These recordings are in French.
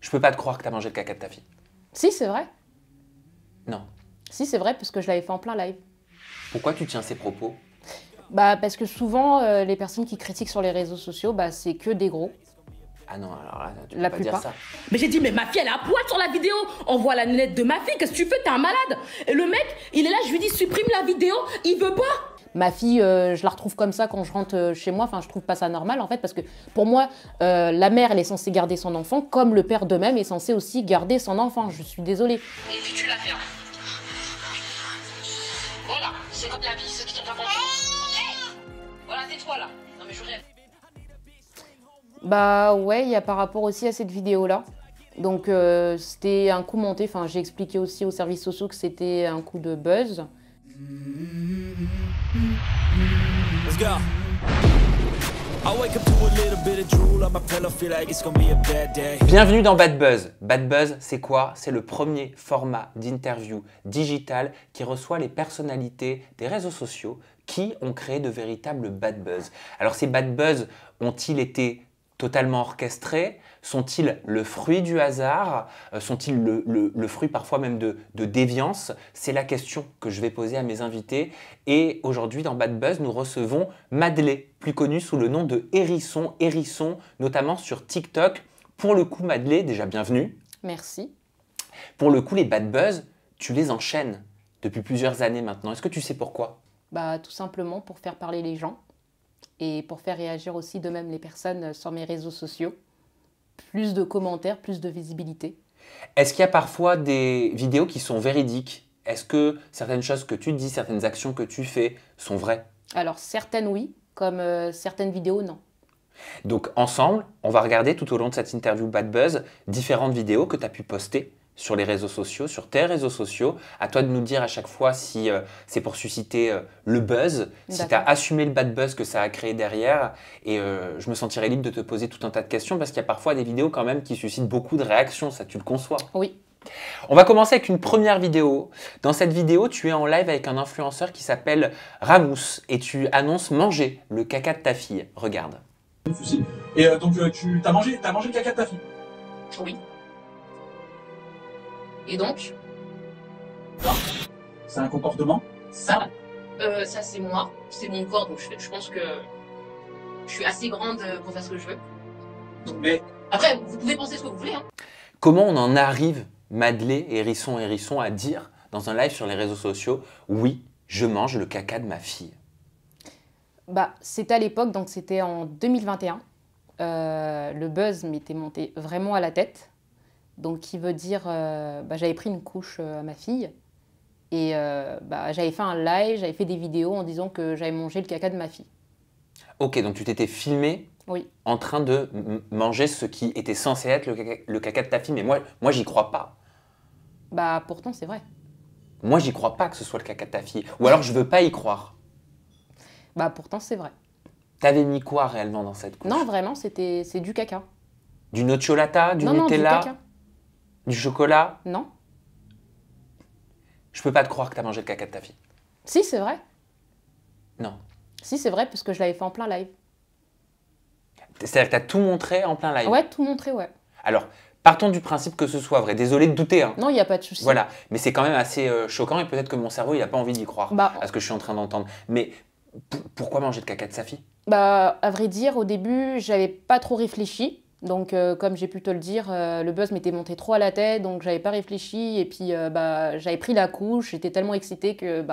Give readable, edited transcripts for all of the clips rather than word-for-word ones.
Je peux pas te croire que t'as mangé le caca de ta fille. Si, c'est vrai. Non. Si, c'est vrai, parce que je l'avais fait en plein live. Pourquoi tu tiens ces propos? Bah, parce que souvent, les personnes qui critiquent sur les réseaux sociaux, bah, c'est que des gros. Ah non, alors là, tu peux La pas plupart. dire ça. Mais j'ai dit, mais ma fille, elle est à poil sur la vidéo. On voit la lunette de ma fille. Qu'est-ce que tu fais? T'es un malade. Et le mec, il est là, je lui dis, supprime la vidéo. Il veut pas. Ma fille, je la retrouve comme ça quand je rentre chez moi. Enfin, je trouve pas ça normal, en fait, parce que pour moi, la mère, elle est censée garder son enfant, comme le père de même est censé aussi garder son enfant. Je suis désolée. Et puis tu la fermes. Voilà, c'est comme la vie, ceux qui sont pas contents. Voilà, tais-toi là. Non mais je rêve. Bah ouais, il y a par rapport aussi à cette vidéo-là. Donc c'était un coup monté, enfin j'ai expliqué aussi aux services sociaux que c'était un coup de buzz. Let's go. I wake up to a little bit of drool on my pillow, feel like it's gonna be a bad day. Bienvenue dans Bad Buzz. Bad Buzz, c'est quoi? C'est le premier format d'interview digital qui reçoit les personnalités des réseaux sociaux qui ont créé de véritables bad buzz. Alors ces bad buzz ont-ils été totalement orchestrés? Sont-ils le fruit du hasard? Sont-ils le fruit parfois même de déviance? C'est la question que je vais poser à mes invités. Et aujourd'hui, dans Bad Buzz, nous recevons Madlé, plus connue sous le nom de Hérisson. Hérisson, notamment sur TikTok. Pour le coup, Madlé, déjà bienvenue. Merci. Pour le coup, les Bad Buzz, tu les enchaînes depuis plusieurs années maintenant. Est-ce que tu sais pourquoi? Bah tout simplement pour faire parler les gens et pour faire réagir aussi de même les personnes sur mes réseaux sociaux. Plus de commentaires, plus de visibilité. Est-ce qu'il y a parfois des vidéos qui sont véridiques? Est-ce que certaines choses que tu dis, certaines actions que tu fais sont vraies? Alors certaines oui, comme certaines vidéos non. Donc ensemble, on va regarder tout au long de cette interview Bad Buzz différentes vidéos que tu as pu poster sur les réseaux sociaux, sur tes réseaux sociaux. À toi de nous dire à chaque fois si c'est pour susciter le buzz, si tu as assumé le bad buzz que ça a créé derrière. Et je me sentirai libre de te poser tout un tas de questions parce qu'il y a parfois des vidéos quand même qui suscitent beaucoup de réactions, ça tu le conçois. Oui. On va commencer avec une première vidéo. Dans cette vidéo, tu es en live avec un influenceur qui s'appelle Ramous et tu annonces manger le caca de ta fille. Regarde. Et donc tu t'as mangé le caca de ta fille. Oui. Et donc, C'est un comportement. ça c'est moi, c'est mon corps, donc je pense que je suis assez grande pour faire ce que je veux. Mais Après, vous pouvez penser ce que vous voulez, hein. Comment on en arrive, Madlé, Hérisson, à dire dans un live sur les réseaux sociaux, oui, je mange le caca de ma fille? Bah c'était à l'époque, donc c'était en 2021. Le buzz m'était monté vraiment à la tête. Donc, qui veut dire, j'avais pris une couche à ma fille et j'avais fait un live, j'avais fait des vidéos en disant que j'avais mangé le caca de ma fille. Ok, donc tu t'étais filmé Oui. en train de manger ce qui était censé être le caca de ta fille, mais moi j'y crois pas. Bah, pourtant, c'est vrai. Moi, j'y crois pas que ce soit le caca de ta fille. Ou alors, je veux pas y croire. Bah, pourtant, c'est vrai. T'avais mis quoi réellement dans cette couche? Non, vraiment, c'est du caca. Du nocciolata, du Non, non, du Nutella, caca. du chocolat? Non. Je peux pas te croire que t'as mangé le caca de ta fille. Si, c'est vrai. Non. Si, c'est vrai, parce que je l'avais fait en plein live. C'est-à-dire que t'as tout montré en plein live. Ouais, tout montré, ouais. Alors, partons du principe que ce soit vrai. Désolé de douter, hein. Non, il n'y a pas de souci. Voilà, mais c'est quand même assez choquant et peut-être que mon cerveau il a pas envie d'y croire à ce que je suis en train d'entendre. Mais pourquoi manger le caca de sa fille? Bah, à vrai dire, au début, j'avais pas trop réfléchi. Donc, comme j'ai pu te le dire, le buzz m'était monté trop à la tête, donc j'avais pas réfléchi. Et puis, j'avais pris la couche, j'étais tellement excitée que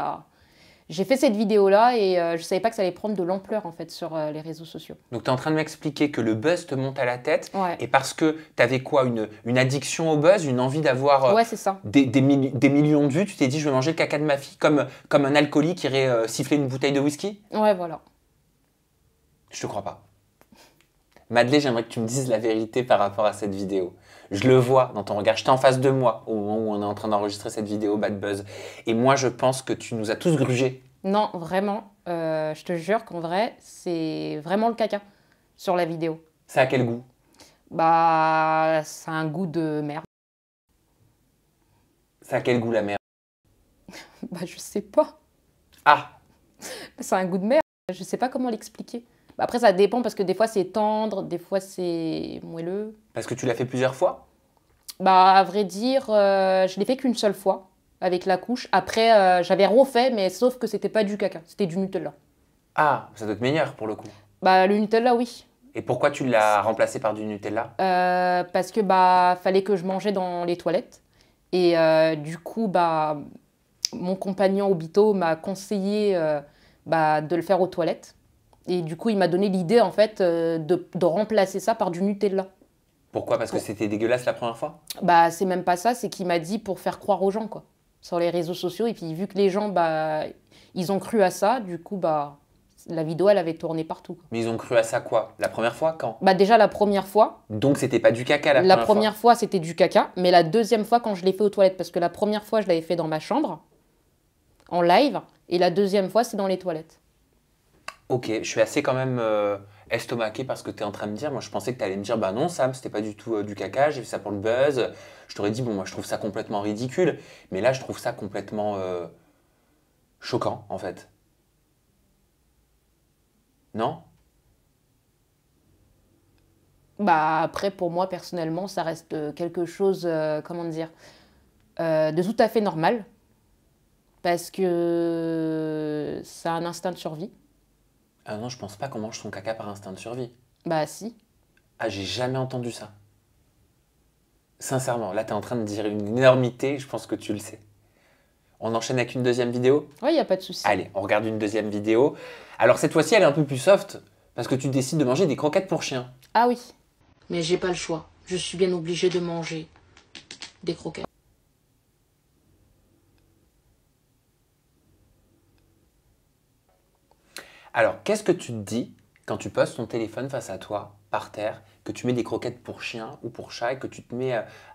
j'ai fait cette vidéo-là et je savais pas que ça allait prendre de l'ampleur en fait sur les réseaux sociaux. Donc tu es en train de m'expliquer que le buzz te monte à la tête Ouais. et parce que tu avais quoi, une addiction au buzz, une envie d'avoir Ouais, c'est ça. des millions de vues, tu t'es dit je vais manger le caca de ma fille comme un alcoolique qui irait siffler une bouteille de whisky? Ouais, voilà. Je te crois pas. Madlé, j'aimerais que tu me dises la vérité par rapport à cette vidéo. Je le vois dans ton regard. J'étais en face de moi au moment où on est en train d'enregistrer cette vidéo Bad Buzz. Et moi, je pense que tu nous as tous grugés. Non, vraiment, je te jure qu'en vrai, c'est vraiment le caca sur la vidéo. Ça a quel goût? Bah, ça a un goût de merde. Ça a quel goût la merde? Bah, je sais pas. Ah! Ça a un goût de merde. Je sais pas comment l'expliquer. Bah, après, ça dépend parce que des fois c'est tendre, des fois c'est moelleux. Parce que tu l'as fait plusieurs fois? Bah, à vrai dire, je l'ai fait qu'une seule fois avec la couche. Après, j'avais refait, mais sauf que c'était pas du caca, c'était du Nutella. Ah, ça doit être meilleur pour le coup. Bah, le Nutella, oui. Et pourquoi tu l'as remplacé par du Nutella? Parce que bah, fallait que je mangeais dans les toilettes. Et du coup, bah, mon compagnon Obito m'a conseillé bah, de le faire aux toilettes. Et du coup, il m'a donné l'idée en fait de remplacer ça par du Nutella. Pourquoi? Parce que c'était dégueulasse la première fois? Bah, c'est même pas ça, c'est qu'il m'a dit pour faire croire aux gens, quoi, sur les réseaux sociaux. Et puis, vu que les gens, bah, ils ont cru à ça, du coup, bah, la vidéo, elle avait tourné partout, quoi. Mais ils ont cru à ça quoi? La première fois quand? Bah, déjà, la première fois, Donc c'était pas du caca la première première fois, c'était du caca. Mais la deuxième fois, quand je l'ai fait aux toilettes, parce que la première fois, je l'avais fait dans ma chambre, en live. Et la deuxième fois, c'est dans les toilettes. Ok, je suis assez quand même estomaqué par ce que tu es en train de dire. Moi, je pensais que tu allais me dire, bah non, Sam, c'était pas du tout du caca, j'ai fait ça pour le buzz. Je t'aurais dit, bon, moi, je trouve ça complètement ridicule. Mais là, je trouve ça complètement choquant, en fait. Non? Bah, après, pour moi, personnellement, ça reste quelque chose, comment dire, de tout à fait normal. Parce que c'est un instinct de survie. Ah non, je pense pas qu'on mange son caca par instinct de survie. Bah, si. Ah, j'ai jamais entendu ça. Sincèrement, là, tu es en train de dire une énormité, je pense que tu le sais. On enchaîne avec une deuxième vidéo? Ouais, il n'y a pas de souci. Allez, on regarde une deuxième vidéo. Alors, cette fois-ci, elle est un peu plus soft, parce que tu décides de manger des croquettes pour chien. Ah oui. Mais j'ai pas le choix. Je suis bien obligée de manger des croquettes. Alors, qu'est-ce que tu te dis quand tu poses ton téléphone face à toi, par terre, que tu mets des croquettes pour chien ou pour chat et que tu te mets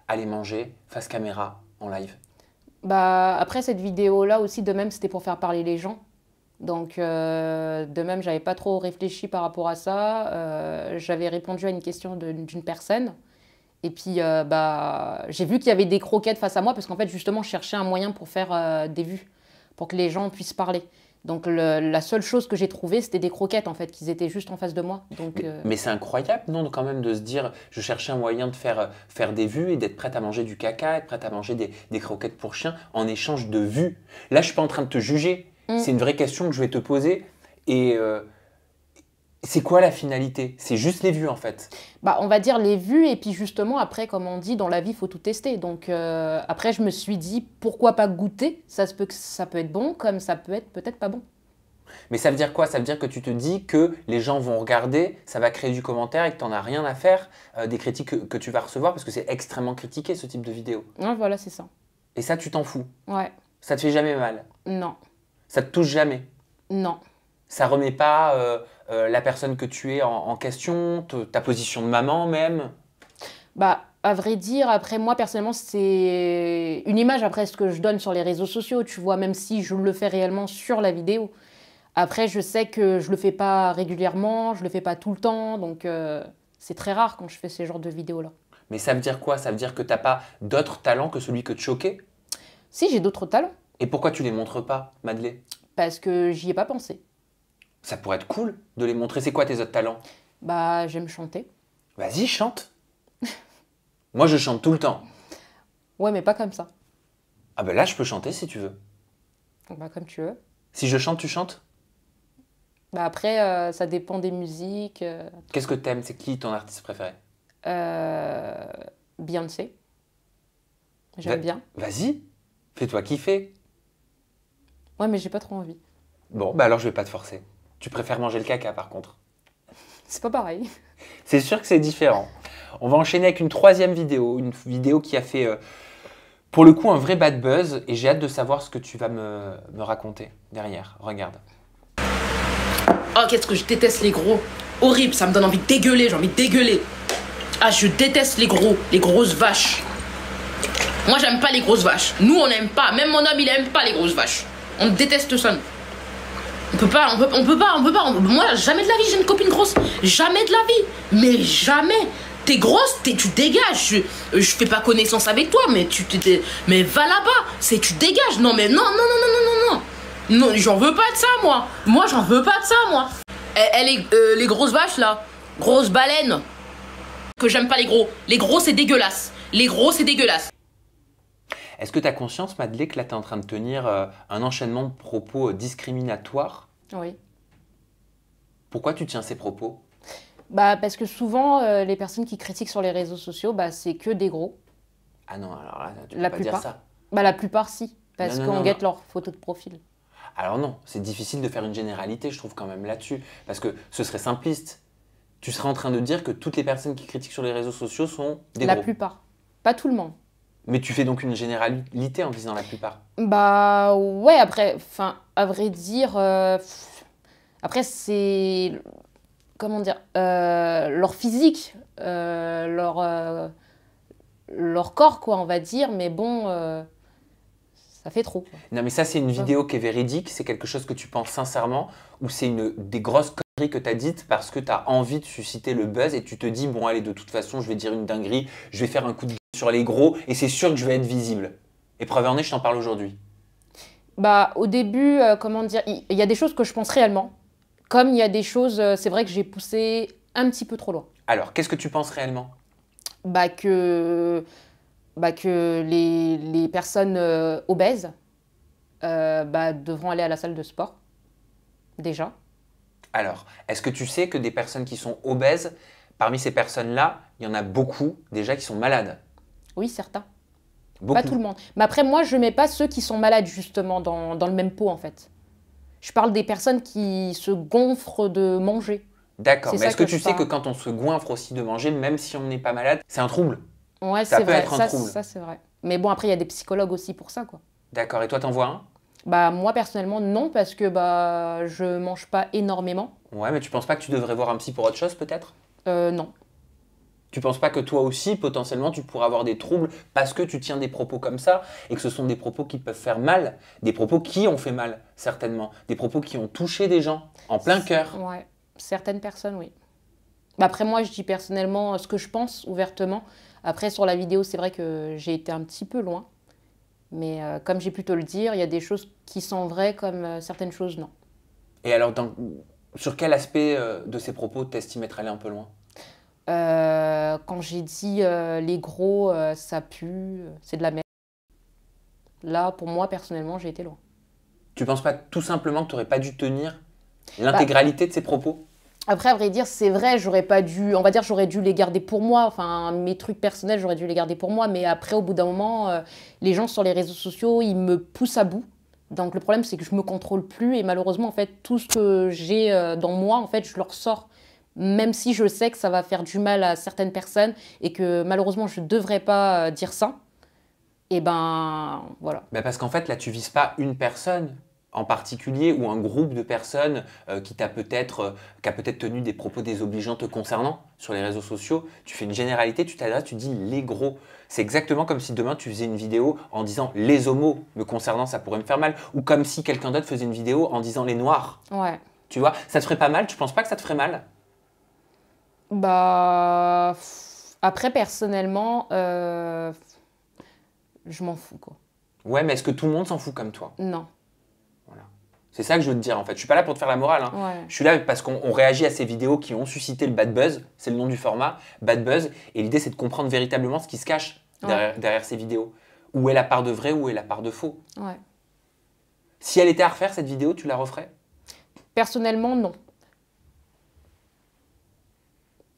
à les manger face caméra en live? Bah, après, cette vidéo-là aussi, de même, c'était pour faire parler les gens. Donc, de même, j'avais pas trop réfléchi par rapport à ça. J'avais répondu à une question d'une personne. Et puis, bah, j'ai vu qu'il y avait des croquettes face à moi parce qu'en fait, justement, je cherchais un moyen pour faire des vues, pour que les gens puissent parler. Donc, la seule chose que j'ai trouvée, c'était des croquettes, en fait, qu'ils étaient juste en face de moi. Donc, Mais c'est incroyable, non, quand même, de se dire, je cherchais un moyen de faire des vues et d'être prête à manger du caca, être prête à manger des croquettes pour chien en échange de vues. Là, je suis pas en train de te juger. C'est une vraie question que je vais te poser. Et c'est quoi la finalité? C'est juste les vues, en fait. bah, on va dire les vues. Et puis, justement, après, comme on dit, dans la vie, il faut tout tester. Donc, après, je me suis dit, pourquoi pas goûter? Ça peut être bon, comme ça peut être peut-être pas bon. Mais ça veut dire quoi? Ça veut dire que tu te dis que les gens vont regarder, ça va créer du commentaire et que tu n'en as rien à faire des critiques que tu vas recevoir parce que c'est extrêmement critiqué, ce type de vidéo. Ouais, voilà, c'est ça. Et ça, tu t'en fous. Ouais. Ça te fait jamais mal. Non. Ça te touche jamais. Non. Ça remet pas la personne que tu es en question, ta position de maman même. Bah, à vrai dire, après moi, personnellement, c'est une image après ce que je donne sur les réseaux sociaux, tu vois, même si je le fais réellement sur la vidéo. Après, je sais que je le fais pas régulièrement, je le fais pas tout le temps, donc c'est très rare quand je fais ce genre de vidéos-là. Mais ça veut dire quoi? Ça veut dire que t'as pas d'autres talents que celui que de choquer? Si, j'ai d'autres talents, Et pourquoi tu les montres pas, Madeleine? parce que j'y ai pas pensé. Ça pourrait être cool de les montrer. C'est quoi tes autres talents? Bah, j'aime chanter. Vas-y, chante. Moi, je chante tout le temps. Ouais, mais pas comme ça. Ah ben là, je peux chanter si tu veux. Bah, comme tu veux. Si je chante, tu chantes? Bah, après, ça dépend des musiques. Qu'est-ce que t'aimes? C'est qui ton artiste préféré? Beyoncé. J'aime bien. Vas-y, fais-toi kiffer. Ouais, mais j'ai pas trop envie. Bon, bah alors je vais pas te forcer. Tu préfères manger le caca par contre. C'est pas pareil. C'est sûr que c'est différent. On va enchaîner avec une troisième vidéo. Une vidéo qui a fait, pour le coup, un vrai bad buzz. Et j'ai hâte de savoir ce que tu vas me raconter derrière. Regarde. Oh, qu'est-ce que je déteste les gros. Horrible, ça me donne envie de dégueuler, j'ai envie de dégueuler. Ah, je déteste les gros, les grosses vaches. Moi, j'aime pas les grosses vaches. Nous, on n'aime pas. Même mon homme, il aime pas les grosses vaches. On déteste ça. On peut pas. Moi, jamais de la vie, j'ai une copine grosse. Jamais de la vie. Mais jamais. T'es grosse, tu dégages. Je fais pas connaissance avec toi, mais mais va là-bas. Tu dégages. Non, mais non. Non, j'en veux pas de ça, moi. Moi, j'en veux pas de ça, moi. Les grosses vaches, là. Grosses baleines. Que j'aime pas les gros. Les gros, c'est dégueulasse. Les gros, c'est dégueulasse. Est-ce que tu as conscience, Madeleine, que là, tu es en train de tenir un enchaînement de propos discriminatoires? Oui. Pourquoi tu tiens ces propos? Bah, parce que souvent, les personnes qui critiquent sur les réseaux sociaux, bah, c'est que des gros. Ah non, alors là, tu peux La pas plupart. dire ça. Bah, la plupart, si. Parce Non, non, qu'on non, guette non. leur photo de profil. Alors non, c'est difficile de faire une généralité, je trouve, quand même, là-dessus. Parce que ce serait simpliste. Tu serais en train de dire que toutes les personnes qui critiquent sur les réseaux sociaux sont des La gros. plupart. Pas tout le monde. Mais tu fais donc une généralité en disant la plupart. Bah, ouais, après, enfin, à vrai dire, après, c'est. Comment dire, leur physique, leur corps, quoi, on va dire, mais bon, ça fait trop, quoi. Non, mais ça, c'est une vidéo qui est véridique, c'est quelque chose que tu penses sincèrement, ou c'est des grosses conneries que tu as dites parce que tu as envie de susciter le buzz et tu te dis, bon, allez, de toute façon, je vais dire une dinguerie, je vais faire un coup de gueule sur les gros et c'est sûr que je vais être visible. Et preuve en est, je t'en parle aujourd'hui. Bah, au début, comment dire, il y a des choses que je pense réellement, comme il y a des choses, c'est vrai que j'ai poussé un petit peu trop loin. Alors, qu'est-ce que tu penses réellement? Bah, que les personnes obèses bah, devront aller à la salle de sport, déjà. Alors, est-ce que tu sais que des personnes qui sont obèses, parmi ces personnes-là, il y en a beaucoup déjà qui sont malades? Oui, certains. Beaucoup. Pas tout le monde. Mais après, moi, je mets pas ceux qui sont malades, justement, dans le même pot, en fait. Je parle des personnes qui se gonfrent de manger. D'accord, C'est mais ça est-ce que que tu je sais que parle. quand on se goinfre aussi de manger, même si on n'est pas malade, c'est un trouble? Ouais, Ça c'est peut vrai. être un trouble. Ça, c'est vrai. Mais bon, après, il y a des psychologues aussi pour ça, quoi. D'accord, et toi, t'en vois un? Bah, moi, personnellement, non, parce que bah, je mange pas énormément. Ouais, mais tu penses pas que tu devrais voir un psy pour autre chose, peut-être? Non. Tu penses pas que toi aussi, potentiellement, tu pourrais avoir des troubles parce que tu tiens des propos comme ça et que ce sont des propos qui peuvent faire mal, des propos qui ont fait mal, certainement, des propos qui ont touché des gens en plein cœur? Ouais. Certaines personnes, oui. Bah, après, moi, je dis personnellement ce que je pense, ouvertement. Après, sur la vidéo, c'est vrai que j'ai été un petit peu loin. Mais comme j'ai pu te le dire, il y a des choses qui sont vraies comme certaines choses, non. Et alors, sur quel aspect de ces propos t'estimes être allé un peu loin? Quand j'ai dit les gros, ça pue, c'est de la merde. Là, pour moi, personnellement, j'ai été loin. Tu penses pas tout simplement que tu n'aurais pas dû tenir l'intégralité de ces propos? Après, à vrai dire, c'est vrai, j'aurais pas dû, on va dire, j'aurais dû les garder pour moi. Enfin, mes trucs personnels, j'aurais dû les garder pour moi. Mais après, au bout d'un moment, les gens sur les réseaux sociaux, ils me poussent à bout. Donc le problème, c'est que je me contrôle plus. Et malheureusement, en fait, tout ce que j'ai dans moi, en fait, je leur sors. Même si je sais que ça va faire du mal à certaines personnes et que malheureusement, je devrais pas dire ça. Et ben, voilà. Ben parce qu'en fait, là, tu vises pas une personne en particulier ou un groupe de personnes qui a peut-être tenu des propos désobligeants te concernant sur les réseaux sociaux. Tu fais une généralité, tu t'adresses, tu dis les gros. C'est exactement comme si demain tu faisais une vidéo en disant les homos me concernant, ça pourrait me faire mal. Ou comme si quelqu'un d'autre faisait une vidéo en disant les noirs. Ouais. Tu vois, ça te ferait pas mal? Tu penses pas que ça te ferait mal? Bah, après, personnellement, je m'en fous, quoi. Ouais, mais est-ce que tout le monde s'en fout comme toi? Non. C'est ça que je veux te dire en fait. Je suis pas là pour te faire la morale. Hein. Ouais. Je suis là parce qu'on réagit à ces vidéos qui ont suscité le bad buzz. C'est le nom du format, bad buzz. Et l'idée, c'est de comprendre véritablement ce qui se cache derrière ces vidéos. Où est la part de vrai, où est la part de faux. Ouais. Si elle était à refaire, cette vidéo, tu la referais? Personnellement, non.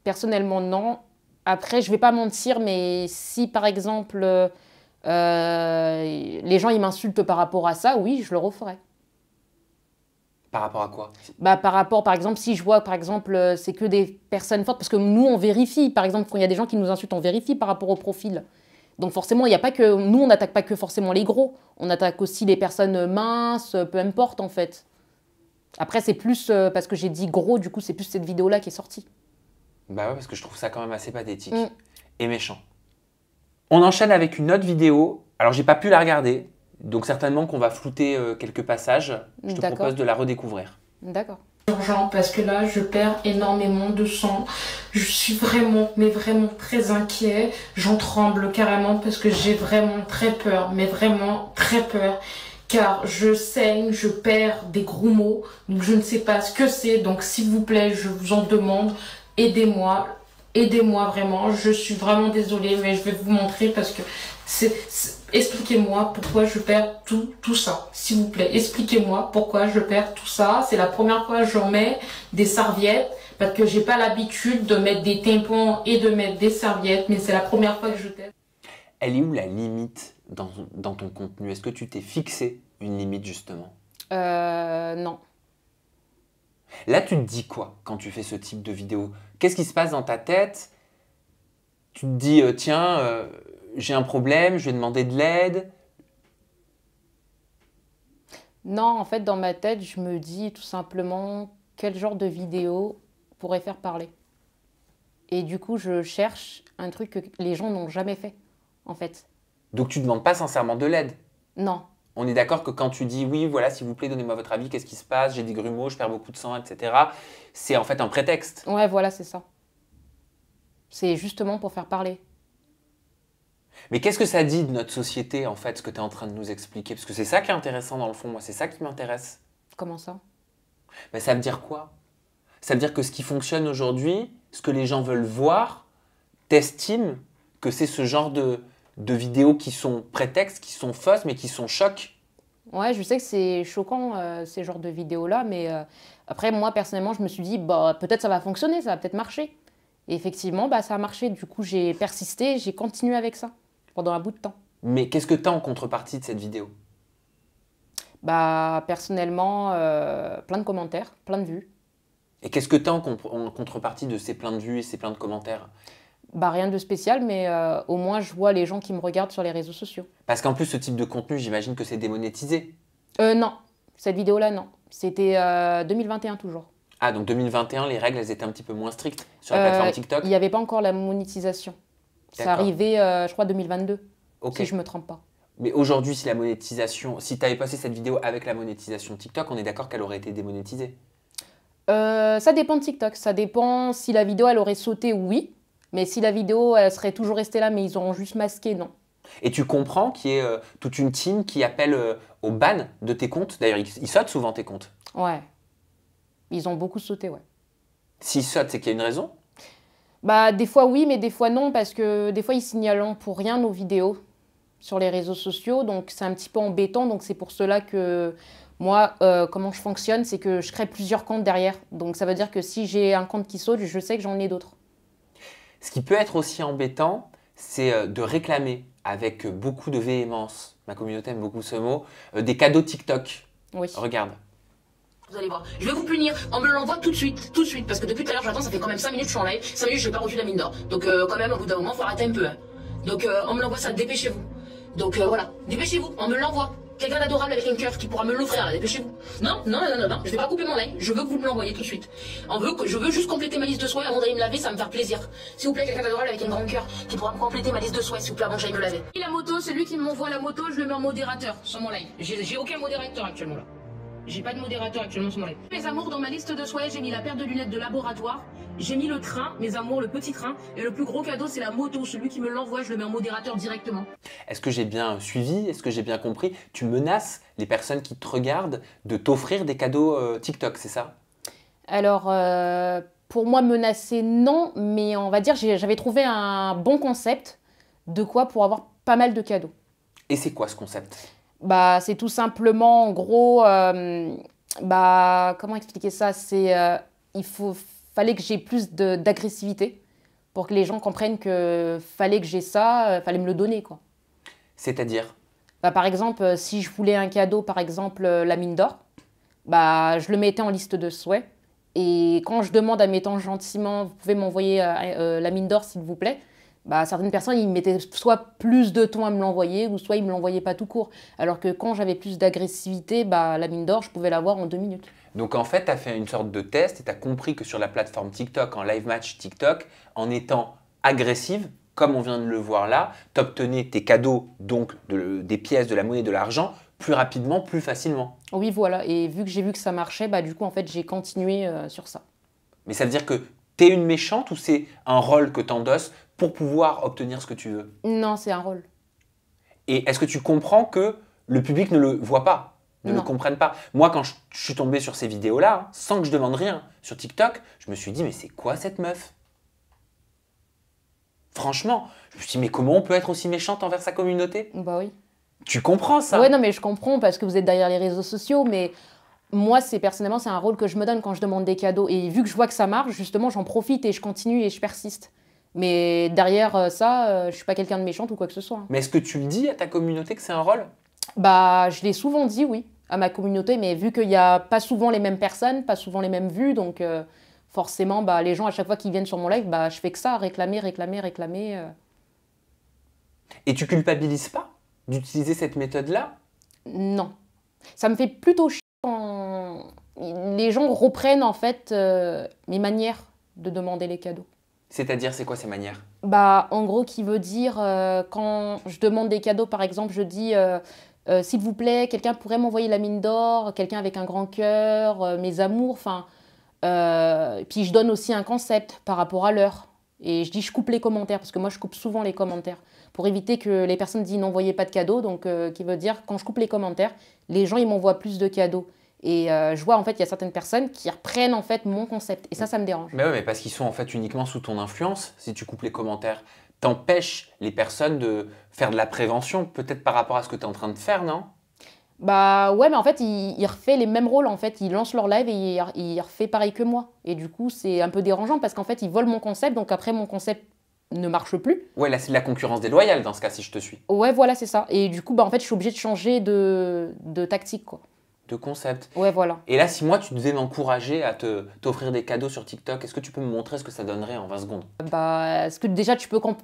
Personnellement, non. Après, je vais pas mentir, mais si par exemple, les gens ils m'insultent par rapport à ça, oui, je le referai. Par rapport à quoi? Bah, par rapport, par exemple, si je vois, par exemple, c'est que des personnes fortes, parce que nous, on vérifie, par exemple, quand il y a des gens qui nous insultent, on vérifie par rapport au profil. Donc forcément, il n'y a pas que, nous, on n'attaque pas que forcément les gros, on attaque aussi les personnes minces, peu importe, en fait. Après, c'est plus, parce que j'ai dit gros, du coup, c'est plus cette vidéo-là qui est sortie. Bah ouais, parce que je trouve ça quand même assez pathétique et méchant. On enchaîne avec une autre vidéo. Alors, j'ai pas pu la regarder, donc certainement qu'on va flouter quelques passages. Je te propose de la redécouvrir. D'accord. Urgent parce que là je perds énormément de sang. Je suis vraiment, mais vraiment très inquiet. J'en tremble carrément parce que j'ai vraiment très peur, mais vraiment très peur. Car je saigne, je perds des gros mots. Donc je ne sais pas ce que c'est. Donc s'il vous plaît, je vous en demande, aidez-moi. Aidez-moi vraiment, je suis vraiment désolée, mais je vais vous montrer parce que expliquez-moi pourquoi je perds tout ça, s'il vous plaît. Expliquez-moi pourquoi je perds tout ça. C'est la première fois que j'en mets des serviettes parce que j'ai pas l'habitude de mettre des tampons et de mettre des serviettes, mais c'est la première fois que je teste. Elle est où la limite dans ton contenu? Est-ce que tu t'es fixé une limite justement? Non. Là, tu te dis quoi quand tu fais ce type de vidéo? Qu'est-ce qui se passe dans ta tête? Tu te dis, tiens, j'ai un problème, je vais demander de l'aide. Non, en fait, dans ma tête, je me dis tout simplement quel genre de vidéo pourrait faire parler. Et du coup, je cherche un truc que les gens n'ont jamais fait, en fait. Donc, tu ne demandes pas sincèrement de l'aide. Non. On est d'accord que quand tu dis, oui, voilà, s'il vous plaît, donnez-moi votre avis, qu'est-ce qui se passe, j'ai des grumeaux, je perds beaucoup de sang, etc. C'est en fait un prétexte. Ouais, voilà, c'est ça. C'est justement pour faire parler. Mais qu'est-ce que ça dit de notre société, en fait, ce que tu es en train de nous expliquer? Parce que c'est ça qui est intéressant dans le fond, moi, c'est ça qui m'intéresse. Comment ça? Ben, ça veut dire quoi? Ça veut dire que ce qui fonctionne aujourd'hui, ce que les gens veulent voir, t'estimes que c'est ce genre de vidéos qui sont prétextes, qui sont fausses, mais qui sont chocs? Ouais, je sais que c'est choquant, ces genres de vidéos-là, mais après, moi, personnellement, je me suis dit, bah, peut-être ça va fonctionner, ça va peut-être marcher. Et effectivement, bah, ça a marché. Du coup, j'ai persisté, j'ai continué avec ça pendant un bout de temps. Mais qu'est-ce que tu as en contrepartie de cette vidéo? Bah, personnellement, plein de commentaires, plein de vues. Et qu'est-ce que tu as en contrepartie de ces plein de vues et ces plein de commentaires? Bah, rien de spécial, mais au moins, je vois les gens qui me regardent sur les réseaux sociaux. Parce qu'en plus, ce type de contenu, j'imagine que c'est démonétisé. Non, cette vidéo-là, non. C'était 2021 toujours. Ah, donc 2021, les règles, elles étaient un petit peu moins strictes sur la plateforme TikTok? Il n'y avait pas encore la monétisation. Ça arrivait, je crois, 2022, si je ne me trompe pas. Mais aujourd'hui, si la monétisation, si tu avais passé cette vidéo avec la monétisation TikTok, on est d'accord qu'elle aurait été démonétisée? Ça dépend de TikTok. Ça dépend si la vidéo, elle aurait sauté, oui. Mais si la vidéo, elle serait toujours restée là, mais ils auront juste masqué, non. Et tu comprends qu'il y ait toute une team qui appelle au ban de tes comptes? D'ailleurs, ils sautent souvent tes comptes. Ouais. Ils ont beaucoup sauté, ouais. S'ils sautent, c'est qu'il y a une raison? Bah, des fois oui, mais des fois non, parce que des fois ils signalent pour rien nos vidéos sur les réseaux sociaux, donc c'est un petit peu embêtant. Donc c'est pour cela que moi, comment je fonctionne, c'est que je crée plusieurs comptes derrière. Donc ça veut dire que si j'ai un compte qui saute, je sais que j'en ai d'autres. Ce qui peut être aussi embêtant, c'est de réclamer avec beaucoup de véhémence, ma communauté aime beaucoup ce mot, des cadeaux TikTok. Oui. Regarde. Vous allez voir. Je vais vous punir. On me l'envoie tout de suite, parce que depuis tout à l'heure j'attends, ça fait quand même 5 minutes que je suis en live. 5 minutes, je n'ai pas reçu la mine d'or. Donc quand même, au bout d'un moment, il faut arrêter un peu. Hein. Donc on me l'envoie ça, dépêchez-vous. Donc voilà, dépêchez-vous, on me l'envoie. Quelqu'un d'adorable avec un cœur qui pourra me l'offrir, là, dépêchez-vous. Non, je vais pas couper mon live, je veux que vous me l'envoyiez tout de suite. Je veux juste compléter ma liste de souhaits avant d'aller me laver, ça va me faire plaisir. S'il vous plaît, quelqu'un d'adorable avec un grand cœur qui pourra me compléter ma liste de souhaits, s'il vous plaît, avant que j'aille me laver. Et la moto, c'est lui qui m'envoie la moto, je le mets en modérateur sur mon live. J'ai aucun modérateur actuellement là. J'ai pas de modérateur actuellement sur mon live. Mes amours, dans ma liste de souhaits, j'ai mis la paire de lunettes de laboratoire, j'ai mis le train, mes amours, le petit train, et le plus gros cadeau, c'est la moto. Celui qui me l'envoie, je le mets en modérateur directement. Est-ce que j'ai bien suivi? Est-ce que j'ai bien compris? Tu menaces les personnes qui te regardent de t'offrir des cadeaux TikTok, c'est ça? Alors, pour moi, menacer, non, mais on va dire, j'avais trouvé un bon concept de quoi pour avoir pas mal de cadeaux. Et c'est quoi ce concept? Bah, c'est tout simplement, en gros, bah, comment expliquer ça? C'est, fallait que j'ai plus d'agressivité pour que les gens comprennent que fallait que j'ai ça, fallait me le donner, quoi. C'est-à-dire? Bah, par exemple, si je voulais un cadeau, par exemple, la mine d'or, bah, je le mettais en liste de souhaits. Et quand je demande à mes tantes gentiment, vous pouvez m'envoyer la mine d'or, s'il vous plaît, bah, certaines personnes, ils mettaient soit plus de temps à me l'envoyer, ou soit ils ne me l'envoyaient pas tout court. Alors que quand j'avais plus d'agressivité, bah, la mine d'or, je pouvais l'avoir en 2 minutes. Donc en fait, tu as fait une sorte de test et tu as compris que sur la plateforme TikTok, en live match TikTok, en étant agressive, comme on vient de le voir là, tu obtenais tes cadeaux, donc des pièces, de la monnaie, de l'argent, plus rapidement, plus facilement. Oui, voilà. Et vu que j'ai vu que ça marchait, bah, du coup, en fait, j'ai continué sur ça. Mais ça veut dire que tu es une méchante ou c'est un rôle que tu endosses pour pouvoir obtenir ce que tu veux? Non, c'est un rôle. Et est-ce que tu comprends que le public ne le voit pas, ne le comprenne pas? Moi, quand je suis tombé sur ces vidéos-là, sans que je demande rien sur TikTok, je me suis dit, mais c'est quoi cette meuf? Franchement, je me suis dit, mais comment on peut être aussi méchante envers sa communauté? Bah oui. Tu comprends ça? Ouais, non, mais je comprends parce que vous êtes derrière les réseaux sociaux, mais moi, personnellement, c'est un rôle que je me donne quand je demande des cadeaux. Et vu que je vois que ça marche, justement, j'en profite et je continue et je persiste. Mais derrière je suis pas quelqu'un de méchante ou quoi que ce soit, hein. Mais est-ce que tu le dis à ta communauté que c'est un rôle? Bah, je l'ai souvent dit, oui, à ma communauté, mais vu qu'il n'y a pas souvent les mêmes personnes, pas souvent les mêmes vues, donc forcément, bah, les gens, à chaque fois qu'ils viennent sur mon live, bah, je fais que ça, réclamer. Et tu culpabilises pas d'utiliser cette méthode-là? Non. Ça me fait plutôt chier quand les gens reprennent en fait mes manières de demander les cadeaux. C'est-à-dire, c'est quoi ces manières? Bah, en gros, qui veut dire, quand je demande des cadeaux, par exemple, je dis s'il vous plaît, quelqu'un pourrait m'envoyer la mine d'or, quelqu'un avec un grand cœur, mes amours, enfin. Puis je donne aussi un concept par rapport à l'heure. Et je dis je coupe les commentaires, parce que moi je coupe souvent les commentaires, pour éviter que les personnes disent n'envoyez pas de cadeaux, donc qui veut dire quand je coupe les commentaires, les gens ils m'envoient plus de cadeaux. Et je vois en fait il y a certaines personnes qui reprennent en fait mon concept, et ça me dérange. Mais ouais, mais parce qu'ils sont en fait uniquement sous ton influence. Si tu coupes les commentaires, t'empêches les personnes de faire de la prévention, peut-être par rapport à ce que tu es en train de faire, non? Bah ouais, mais en fait il refait les mêmes rôles, en fait il lance leur live et il refait pareil que moi. Et du coup c'est un peu dérangeant parce qu'en fait ils volent mon concept, donc après mon concept ne marche plus. Ouais, là c'est de la concurrence déloyale dans ce cas, si je te suis. Ouais, voilà, c'est ça. Et du coup bah en fait je suis obligée de changer de tactique, quoi. De concept. Ouais, voilà. Et là, si moi tu devais m'encourager à t'offrir des cadeaux sur TikTok, est-ce que tu peux me montrer ce que ça donnerait en 20 secondes? Bah, est-ce que déjà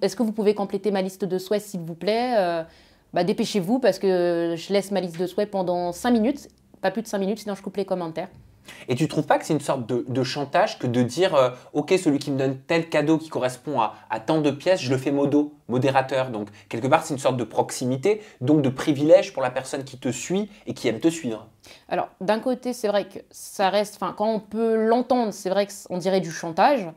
est-ce que vous pouvez compléter ma liste de souhaits s'il vous plaît? Bah, dépêchez-vous parce que je laisse ma liste de souhaits pendant 5 minutes, pas plus de 5 minutes, sinon je coupe les commentaires. Et tu trouves pas que c'est une sorte de chantage que de dire ok, celui qui me donne tel cadeau qui correspond à tant de pièces, je le fais modérateur. Donc quelque part c'est une sorte de proximité, donc de privilège pour la personne qui te suit et qui aime te suivre. Alors d'un côté c'est vrai que ça reste, enfin quand on peut l'entendre, c'est vrai qu'on dirait du chantage.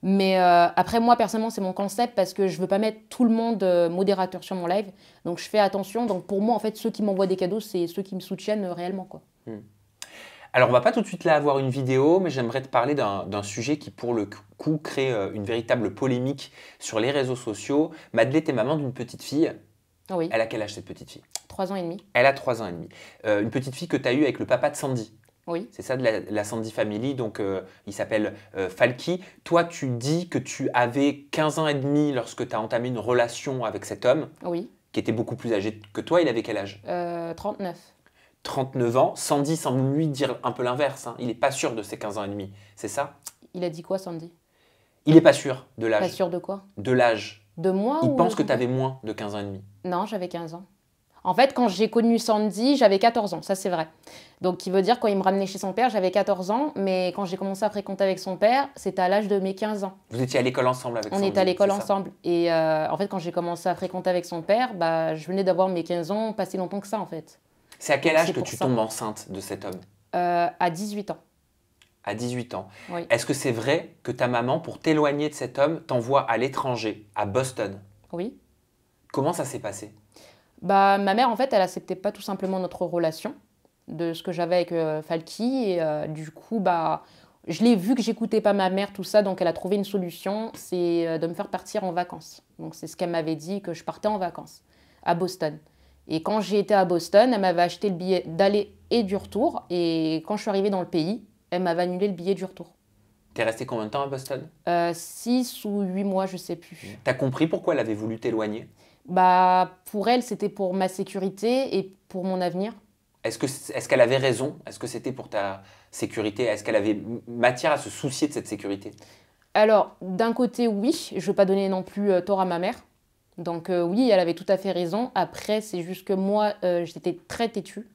Mais après moi personnellement c'est mon concept parce que je veux pas mettre tout le monde modérateur sur mon live. Donc je fais attention. Donc pour moi en fait ceux qui m'envoient des cadeaux c'est ceux qui me soutiennent réellement, quoi. Alors, on va pas tout de suite là avoir une vidéo, mais j'aimerais te parler d'un sujet qui, pour le coup, crée une véritable polémique sur les réseaux sociaux. Madeleine est maman d'une petite fille. Oui. Elle a quel âge, cette petite fille? 3 ans et demi. Elle a 3 ans et demi. Une petite fille que tu as eue avec le papa de Sandy. Oui. C'est ça, de la Sandy Family, donc il s'appelle Falky. Toi, tu dis que tu avais 15 ans et demi lorsque tu as entamé une relation avec cet homme, Oui. qui était beaucoup plus âgé que toi. Il avait quel âge? 39. 39 ans. Sandy semble lui dire un peu l'inverse, hein. Il n'est pas sûr de ses 15 ans et demi, c'est ça? Il a dit quoi, Sandy? Il n'est pas sûr de l'âge. Pas sûr de quoi? De l'âge. De moi Il ou pense que de- tu avais moins de 15 ans et demi. Non, j'avais 15 ans. En fait, quand j'ai connu Sandy, j'avais 14 ans, ça c'est vrai. Donc, qui veut dire quand il me ramenait chez son père, j'avais 14 ans, mais quand j'ai commencé à fréquenter avec son père, c'était à l'âge de mes 15 ans. Vous étiez à l'école ensemble avec On Sandy, était à l'école c'est ça? ensemble. Et en fait, quand j'ai commencé à fréquenter avec son père, bah, je venais d'avoir mes 15 ans, pas si longtemps que ça en fait. C'est à quel âge C'est que pour tu ça. tombes enceinte de cet homme? À 18 ans. À 18 ans. Oui. Est-ce que c'est vrai que ta maman, pour t'éloigner de cet homme, t'envoie à l'étranger, à Boston? Oui. Comment ça s'est passé? Bah, ma mère, en fait, elle acceptait pas tout simplement notre relation, de ce que j'avais avec Falky. Et du coup, bah, je l'ai vu que j'écoutais pas ma mère, tout ça, donc elle a trouvé une solution, c'est de me faire partir en vacances. Donc c'est ce qu'elle m'avait dit, que je partais en vacances à Boston. Et quand j'ai été à Boston, elle m'avait acheté le billet d'aller et du retour. Et quand je suis arrivée dans le pays, elle m'avait annulé le billet du retour. T'es resté combien de temps à Boston? 6 ou 8 mois, je sais plus. T'as compris pourquoi elle avait voulu t'éloigner? Bah, pour elle, c'était pour ma sécurité et pour mon avenir. Est-ce qu'elle avait raison? Est-ce que c'était pour ta sécurité? Est-ce qu'elle avait matière à se soucier de cette sécurité? Alors, d'un côté, oui, je ne veux pas donner non plus tort à ma mère. Donc oui, elle avait tout à fait raison. Après, c'est juste que moi, j'étais très têtue.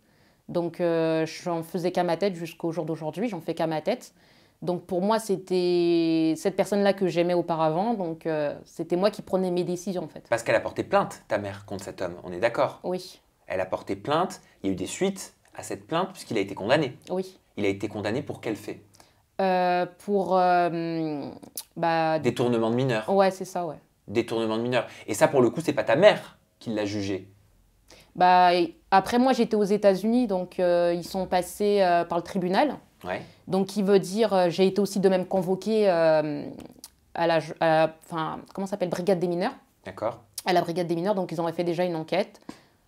Donc j'en faisais qu'à ma tête jusqu'au jour d'aujourd'hui, j'en fais qu'à ma tête. Donc pour moi, c'était cette personne-là que j'aimais auparavant. Donc c'était moi qui prenais mes décisions en fait. Parce qu'elle a porté plainte, ta mère, contre cet homme, on est d'accord? Oui, Elle a porté plainte, il y a eu des suites à cette plainte puisqu'il a été condamné. oui. Il a été condamné pour quel fait? Pour... bah, Détournement de mineur. ouais, c'est ça, ouais. Détournement de mineur. Et ça, pour le coup, c'est pas ta mère qui l'a jugé. Bah, après, moi, j'étais aux États-Unis, donc ils sont passés par le tribunal. Ouais. Donc, qui veut dire, j'ai été aussi de même convoquée enfin, comment ça s'appelle, brigade des mineurs. D'accord. À la brigade des mineurs, donc ils ont fait déjà une enquête.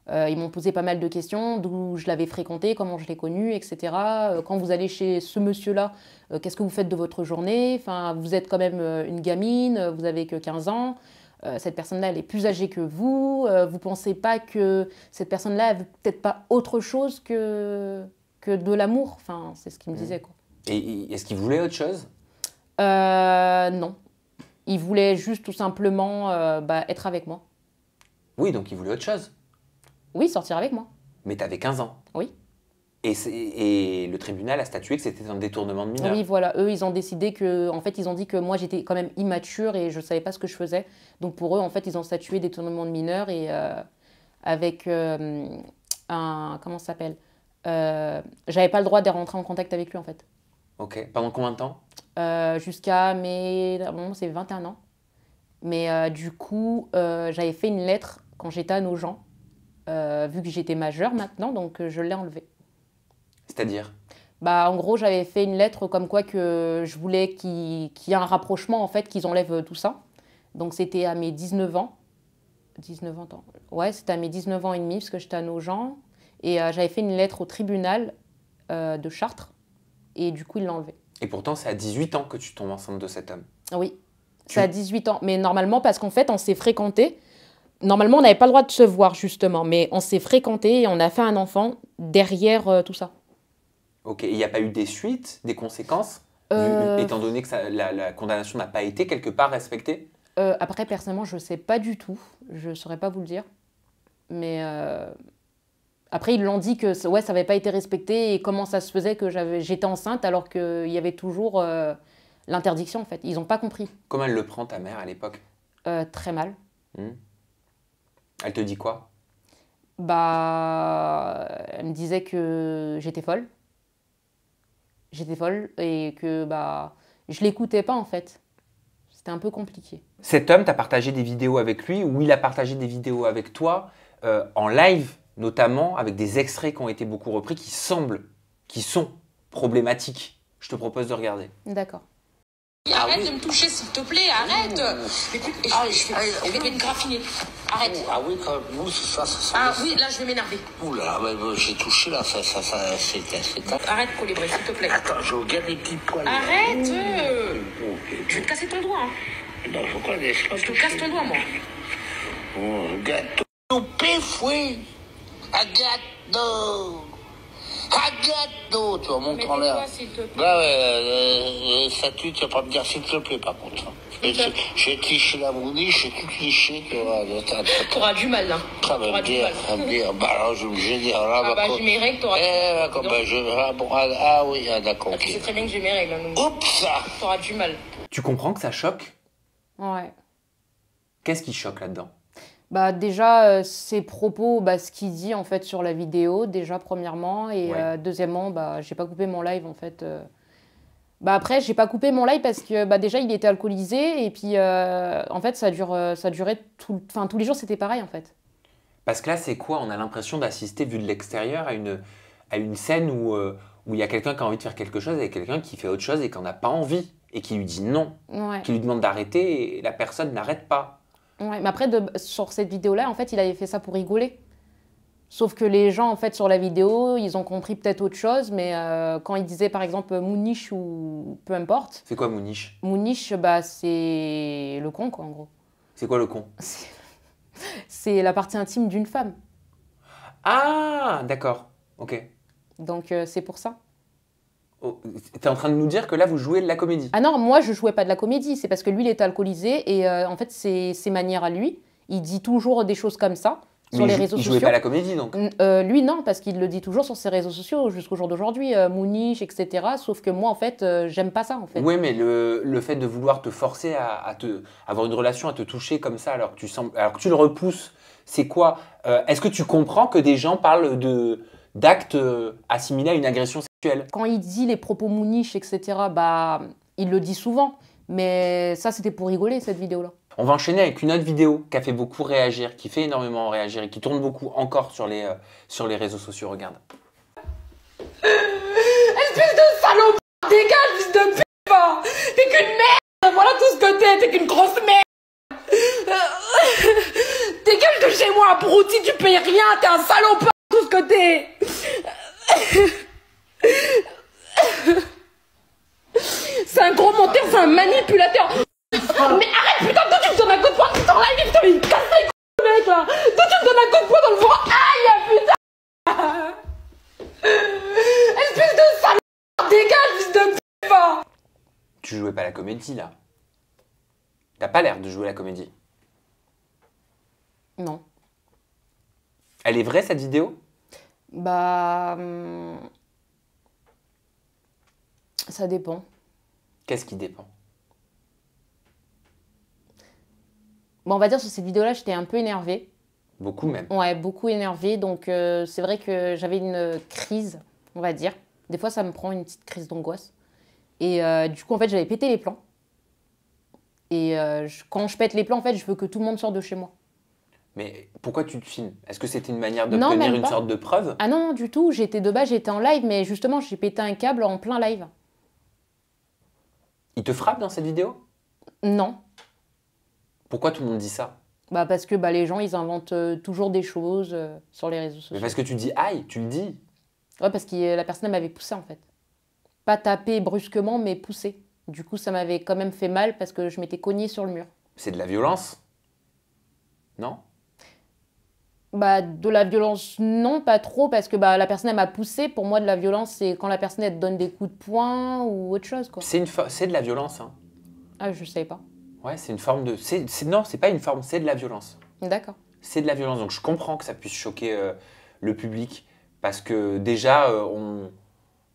Ils m'ont posé pas mal de questions, d'où je l'avais fréquenté, comment je l'ai connu, etc. Quand vous allez chez ce monsieur-là, qu'est-ce que vous faites de votre journée? Enfin, vous êtes quand même une gamine, vous avez que 15 ans. Cette personne-là, elle est plus âgée que vous. Vous pensez pas que cette personne-là, elle veut peut-être pas autre chose que de l'amour? Enfin, c'est ce qu'il me disait, quoi. Et est-ce qu'il voulait autre chose? Non. Il voulait juste tout simplement être avec moi. Oui, donc il voulait autre chose. Oui, sortir avec moi. Mais tu avais 15 ans. Oui. Et le tribunal a statué que c'était un détournement de mineur. Oui, voilà. Eux, ils ont décidé que... En fait, ils ont dit que moi, j'étais quand même immature et je ne savais pas ce que je faisais. Donc, pour eux, en fait, ils ont statué détournement de mineur et avec un... Comment ça s'appelle j'avais pas le droit de rentrer en contact avec lui, en fait. Ok. Pendant combien de temps? Jusqu'à mes... Bon, c'est 21 ans. Mais du coup, j'avais fait une lettre quand j'étais à Nogent. Vu que j'étais majeure maintenant, donc je l'ai enlevé. C'est-à-dire? En gros, j'avais fait une lettre comme quoi que je voulais qu'il y ait un rapprochement, en fait, qu'ils enlèvent tout ça. Donc c'était à mes 19 ans. 19 ans, ouais, c'était à mes 19 ans et demi, parce que j'étais à Nogent. Et j'avais fait une lettre au tribunal de Chartres. Et du coup, il l'a enlevé. Et pourtant, c'est à 18 ans que tu tombes enceinte de cet homme. Oui, c'est à 18 ans. Mais normalement, parce qu'en fait, on s'est fréquentés. Normalement, on n'avait pas le droit de se voir, justement, mais on s'est fréquentés et on a fait un enfant derrière tout ça. Ok, il n'y a pas eu des suites, des conséquences, étant donné que la condamnation n'a pas été quelque part respectée? Après, personnellement, je ne sais pas du tout. Je ne saurais pas vous le dire. Mais après, ils l'ont dit que ouais, ça n'avait pas été respecté et comment ça se faisait que j'étais enceinte alors qu'il y avait toujours l'interdiction, en fait. Ils n'ont pas compris. Comment elle le prend, ta mère, à l'époque? Très mal. Elle te dit quoi? Elle me disait que j'étais folle. J'étais folle et que je l'écoutais pas, en fait. C'était un peu compliqué. Cet homme, tu as partagé des vidéos avec lui ou il a partagé des vidéos avec toi en live, notamment avec des extraits qui ont été beaucoup repris qui sont problématiques. Je te propose de regarder. D'accord. Arrête de me toucher, s'il te plaît, arrête. Écoute, je vais te graffiner. Arrête. Ah oui, quand vous, ça. Ah oui, là, je vais m'énerver. Oula, j'ai touché là, c'était. Arrête, Colibri, s'il te plaît. Attends, je regarde les petits poils. Arrête. Je vais te casser ton doigt. Non, pourquoi laisse-moi Je te casse ton doigt, moi. Gâteau, péfoué. Gâteau. Gâteau, tu vas monter en l'air. S'il te plaît. Là, ça tue, tu vas pas me dire s'il te plaît, par contre. J'ai tiché la mouniche, j'ai tout tiché. T'auras du mal, là. Ça va me dire. Bah alors, je vais dire. J'ai mes règles, t'auras du mal. D'accord, oui, d'accord. Tu sais très bien que j'ai mes règles. Hein, donc. Oups. T'auras du mal. Tu comprends que ça choque? Ouais. Qu'est-ce qui choque là-dedans? Déjà, ses propos, ce qu'il dit en fait sur la vidéo, déjà premièrement, et deuxièmement, j'ai pas coupé mon live en fait. Après, j'ai pas coupé mon live parce que déjà il était alcoolisé et puis en fait ça durait tous les jours, c'était pareil en fait. Parce que là, c'est quoi? On a l'impression d'assister, vu de l'extérieur, à une scène où il y a quelqu'un qui a envie de faire quelque chose et quelqu'un qui fait autre chose et qui n'en a pas envie et qui lui dit non, qui lui demande d'arrêter et la personne n'arrête pas. Ouais, mais après, sur cette vidéo-là, en fait, il avait fait ça pour rigoler. Sauf que les gens, en fait, sur la vidéo, ils ont compris peut-être autre chose, mais quand il disait, par exemple, mouniche ou peu importe... C'est quoi mouniche? Mouniche, c'est le con, quoi, en gros. C'est quoi le con? C'est la partie intime d'une femme. Ah, d'accord, ok. Donc, c'est pour ça. Oh, t'es en train de nous dire que là, vous jouez de la comédie? Ah non, moi, je jouais pas de la comédie. C'est parce que lui, il est alcoolisé et en fait, c'est ses manières à lui. Il dit toujours des choses comme ça sur les réseaux sociaux. Il jouait pas la comédie, donc? Lui, non, parce qu'il le dit toujours sur ses réseaux sociaux jusqu'au jour d'aujourd'hui, mouniche, etc. Sauf que moi, en fait, j'aime pas ça, en fait. Oui, mais le fait de vouloir te forcer à avoir une relation, à te toucher comme ça, alors que tu le repousses, c'est quoi? Est-ce que tu comprends que des gens parlent d'actes assimilés à une agression sexuelle? Quand il dit les propos mouniche, etc., il le dit souvent. Mais ça, c'était pour rigoler, cette vidéo-là. On va enchaîner avec une autre vidéo qui a fait beaucoup réagir, qui fait énormément réagir et qui tourne beaucoup encore sur les réseaux sociaux. Regarde. Espèce de salope! Dégage, fils de pute! T'es qu'une merde! Voilà tout ce que t'es t'es qu'une grosse merde. Dégage de chez moi, abruti, tu payes rien, t'es un salopard, tout ce que t'es. C'est un gros menteur, c'est un manipulateur. Mais arrête, putain, toi tu me donnes un coup de poing dans la ligne, putain, il me casse les couilles, mec, là. Toi tu me donnes un coup de poing dans le ventre, aïe, putain. Espèce de salopard, dégage, fils de p***. Tu jouais pas la comédie, là. T'as pas l'air de jouer la comédie. Non. Elle est vraie, cette vidéo? Bah... ça dépend. Qu'est-ce qui dépend? Bon, on va dire sur cette vidéo-là, j'étais un peu énervée. Beaucoup même. Ouais, beaucoup énervée. Donc, c'est vrai que j'avais une crise, on va dire. Des fois, ça me prend une petite crise d'angoisse. Et du coup, en fait, j'avais pété les plans. Et quand je pète les plans, en fait, je veux que tout le monde sorte de chez moi. Mais pourquoi tu te filmes? Est-ce que c'était une manière Non, d'obtenir même une pas. sorte de preuve? Ah non, non, du tout. De base, j'étais en live, mais justement, j'ai pété un câble en plein live. Il te frappe dans cette vidéo? Non. Pourquoi tout le monde dit ça? Bah parce que bah, les gens, ils inventent toujours des choses sur les réseaux sociaux. Mais parce que tu dis aïe, tu le dis. Ouais, parce que la personne elle m'avait poussé, en fait. Pas tapé brusquement, mais poussé. Du coup, ça m'avait quand même fait mal parce que je m'étais cognée sur le mur. C'est de la violence? Non? Bah, de la violence, non, pas trop, parce que bah, la personne, elle m'a poussé. Pour moi, de la violence, c'est quand la personne, elle te donne des coups de poing ou autre chose, quoi. C'est de la violence, hein. Ah, je savais pas. Ouais, c'est une forme de... Non, c'est pas une forme, c'est de la violence. D'accord. C'est de la violence. Donc je comprends que ça puisse choquer le public. Parce que déjà, on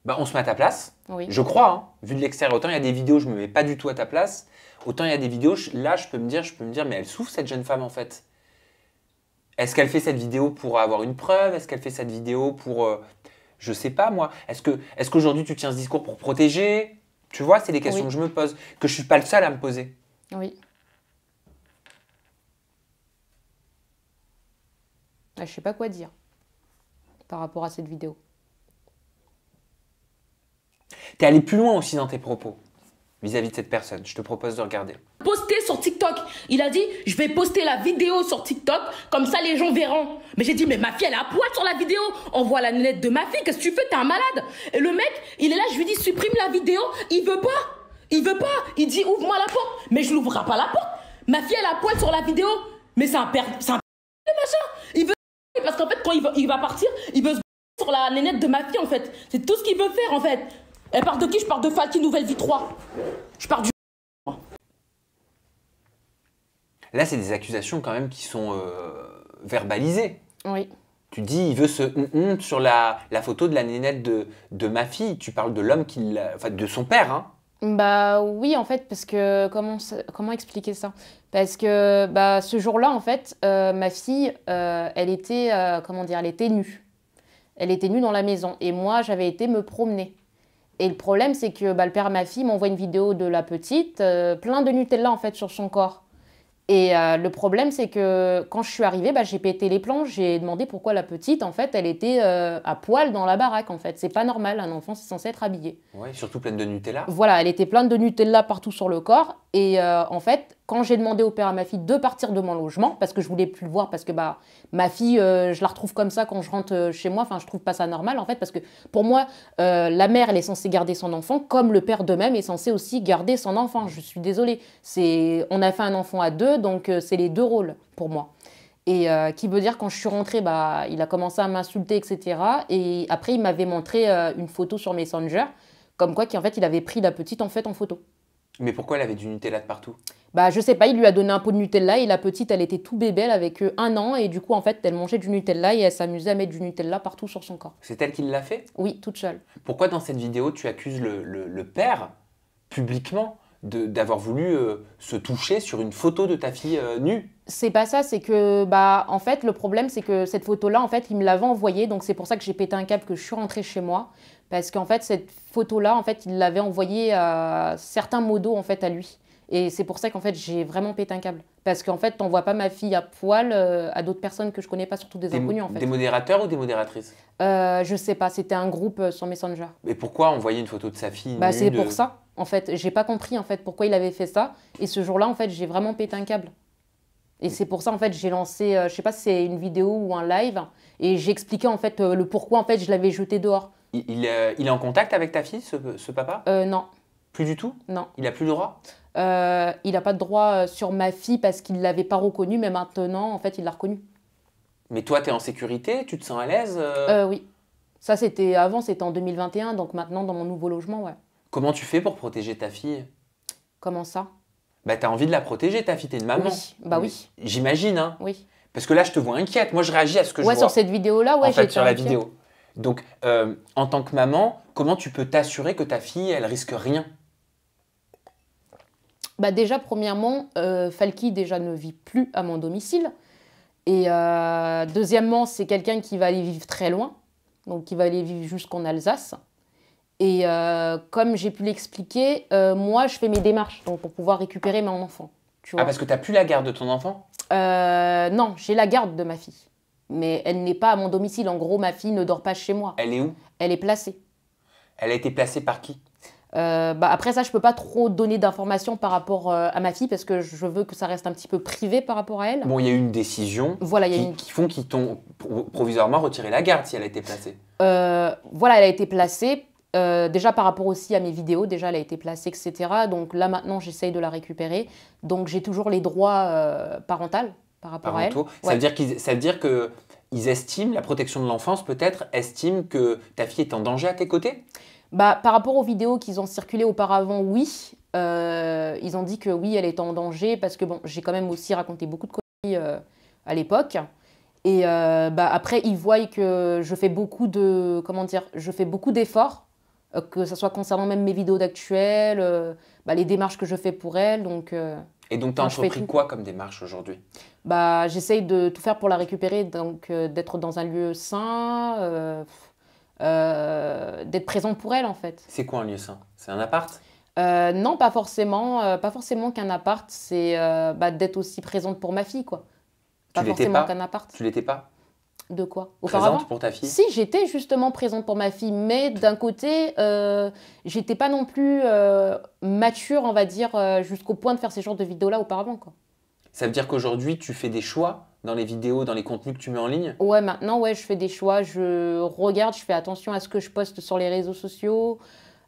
se met à ta place. Oui. Je crois, hein, vu de l'extérieur. Autant il y a des vidéos, je me mets pas du tout à ta place. Autant il y a des vidéos, là, je peux me dire, mais elle souffre, cette jeune femme, en fait. Est-ce qu'elle fait cette vidéo pour avoir une preuve? Est-ce qu'elle fait cette vidéo pour... je sais pas, moi. Est-ce qu'aujourd'hui, tu tiens ce discours pour protéger? Tu vois, c'est des questions Oui. que je me pose. Que je suis pas le seul à me poser. Oui. Ah, je sais pas quoi dire par rapport à cette vidéo. T'es allé plus loin aussi dans tes propos vis-à-vis de cette personne. Je te propose de regarder. Poster sur TikTok. Il a dit, je vais poster la vidéo sur TikTok, comme ça les gens verront. Mais j'ai dit, mais ma fille, elle est à poil sur la vidéo. On voit la nénette de ma fille, qu'est-ce que tu fais? T'es un malade. Et le mec, il est là, je lui dis, supprime la vidéo. Il veut pas. Il veut pas. Il dit, ouvre-moi la porte. Mais je l'ouvrirai pas la porte. Ma fille, elle est à poil sur la vidéo. Mais c'est un père, le machin. Il veut, parce qu'en fait, quand il va partir, il veut se sur la nénette de ma fille, en fait. C'est tout ce qu'il veut faire, en fait. Elle part de qui? Je pars de Falky Nouvelle Vie 3. Je pars du... Là, c'est des accusations quand même qui sont verbalisées. Oui. Tu dis, il veut se sur la photo de la nénette de ma fille. Tu parles de l'homme enfin, de son père, hein. Bah oui, en fait, parce que... Comment expliquer ça? Parce que bah, ce jour-là, en fait, ma fille, elle était, comment dire, elle était nue. Elle était nue dans la maison. Et moi, j'avais été me promener. Et le problème, c'est que bah, le père de ma fille m'envoie une vidéo de la petite, plein de Nutella, en fait, sur son corps. Et le problème, c'est que quand je suis arrivée, bah, j'ai pété les plombs. J'ai demandé pourquoi la petite, en fait, elle était à poil dans la baraque, en fait. C'est pas normal, un enfant, c'est censé être habillé. Ouais, surtout pleine de Nutella. Voilà, elle était pleine de Nutella partout sur le corps. Et en fait, quand j'ai demandé au père à ma fille de partir de mon logement, parce que je voulais plus le voir, parce que bah, ma fille, je la retrouve comme ça quand je rentre chez moi. Enfin, je trouve pas ça normal, en fait, parce que pour moi, la mère, elle est censée garder son enfant, comme le père de même est censé aussi garder son enfant. Je suis désolée. On a fait un enfant à deux, donc c'est les deux rôles pour moi. Et qui veut dire, quand je suis rentrée, bah, il a commencé à m'insulter, etc. Et après, il m'avait montré une photo sur Messenger, comme quoi qu'en fait, il avait pris la petite en fait en photo. Mais pourquoi elle avait du Nutella de partout? Bah, je sais pas, il lui a donné un pot de Nutella et la petite, elle était tout bébé, elle avait que 1 an. Et du coup, en fait, elle mangeait du Nutella et elle s'amusait à mettre du Nutella partout sur son corps. C'est elle qui l'a fait? Oui, toute seule. Pourquoi dans cette vidéo, tu accuses le père, publiquement, d'avoir voulu se toucher sur une photo de ta fille nue? C'est pas ça, c'est que, bah, en fait, le problème, c'est que cette photo-là, en fait, il me l'avait envoyée. Donc, c'est pour ça que j'ai pété un câble, que je suis rentrée chez moi. Parce qu'en fait, cette photo-là, en fait, il l'avait envoyée à certains modos, en fait, à lui. Et c'est pour ça qu'en fait, j'ai vraiment pété un câble. Parce qu'en fait, t'envoies pas ma fille à poil à d'autres personnes que je connais pas, surtout des inconnus en fait. Des modérateurs ou des modératrices? Je sais pas, c'était un groupe sur Messenger. Mais pourquoi envoyer une photo de sa fille Bah nue c'est de- pour ça, en fait. J'ai pas compris en fait pourquoi il avait fait ça. Et ce jour-là, en fait, j'ai vraiment pété un câble. Et c'est pour ça, en fait, j'ai lancé, je sais pas si c'est une vidéo ou un live, et j'ai expliqué en fait le pourquoi en fait je l'avais jeté dehors. Il est en contact avec ta fille, ce papa? Non, Plus du tout? non. Il a plus le droit? Il n'a pas de droit sur ma fille parce qu'il ne l'avait pas reconnue, mais maintenant, en fait, il l'a reconnue. Mais toi, tu es en sécurité? Tu te sens à l'aise? Oui. Ça, c'était avant, c'était en 2021, donc maintenant, dans mon nouveau logement, ouais. Comment tu fais pour protéger ta fille? Comment ça? Bah, t'as envie de la protéger, ta fille, t'es une maman. Oui, bah oui. J'imagine, hein. Oui. Parce que là, je te vois inquiète. Moi, je réagis à ce que je Ouais, vois. sur cette vidéo-là, ouais, en fait, j'étais sur la inquiète. vidéo. Donc, en tant que maman, comment tu peux t'assurer que ta fille, elle risque rien? Bah déjà, premièrement, Falky déjà ne vit plus à mon domicile. Et deuxièmement, c'est quelqu'un qui va aller vivre très loin, donc qui va aller vivre jusqu'en Alsace. Et comme j'ai pu l'expliquer, moi, je fais mes démarches donc pour pouvoir récupérer mon enfant. Tu vois. Ah, parce que t'as plus la garde de ton enfant? Non, j'ai la garde de ma fille. Mais elle n'est pas à mon domicile. En gros, ma fille ne dort pas chez moi. Elle est où? Elle est placée. Elle a été placée par qui? Bah après ça, je peux pas trop donner d'informations par rapport à ma fille parce que je veux que ça reste un petit peu privé par rapport à elle. Bon, il y a eu une décision Voilà, il y a une... qui font qu'ils t'ont provisoirement retiré la garde si elle a été placée. Voilà, elle a été placée. Déjà par rapport aussi à mes vidéos, déjà elle a été placée, etc. Donc là maintenant, j'essaye de la récupérer. Donc j'ai toujours les droits parentaux par rapport à elle. Parentaux. Ouais. Ça veut dire que ils estiment, la protection de l'enfance peut-être, estime que ta fille est en danger à tes côtés? Bah, par rapport aux vidéos qu'ils ont circulées auparavant, oui. Ils ont dit que oui, elle était en danger parce que bon, j'ai quand même aussi raconté beaucoup de conneries à l'époque. Et bah, après, ils voient que je fais beaucoup de, comment dire, je fais beaucoup d'efforts, que ce soit concernant même mes vidéos d'actuel, bah, les démarches que je fais pour elle. Donc, Et donc, tu as Moi, je fais entrepris tout. quoi comme démarche aujourd'hui? bah, j'essaye de tout faire pour la récupérer, donc d'être dans un lieu sain, d'être présente pour elle en fait. C'est quoi un lieu sain? C'est un appart? Non, pas forcément qu'un appart, c'est bah, d'être aussi présente pour ma fille, quoi. Pas Tu l'étais forcément pas? qu'un appart. Tu l'étais pas? De quoi? Auparavant? Présente pour ta fille? Si, j'étais justement présente pour ma fille, mais d'un côté, j'étais pas non plus mature, on va dire, jusqu'au point de faire ces genres de vidéos-là auparavant, quoi. Ça veut dire qu'aujourd'hui, tu fais des choix dans les vidéos, dans les contenus que tu mets en ligne? Ouais, maintenant, ouais, je fais des choix, je regarde, je fais attention à ce que je poste sur les réseaux sociaux.